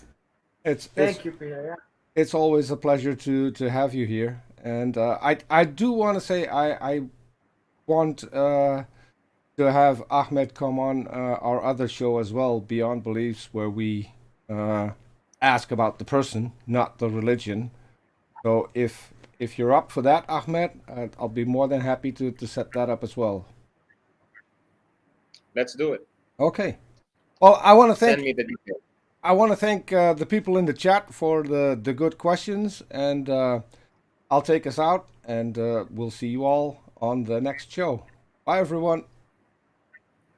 Thank you, Peter. Yeah. It's always a pleasure to have you here. And I do want to say I want to have Ahmed come on our other show as well, Beyond Beliefs, where we ask about the person, not the religion. So if you're up for that, Ahmed, I'll be more than happy to set that up as well. Let's do it. Okay. Well, I want to Send me the details. I want to thank the people in the chat for the good questions, and I'll take us out, and we'll see you all on the next show. Bye, everyone.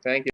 Thank you.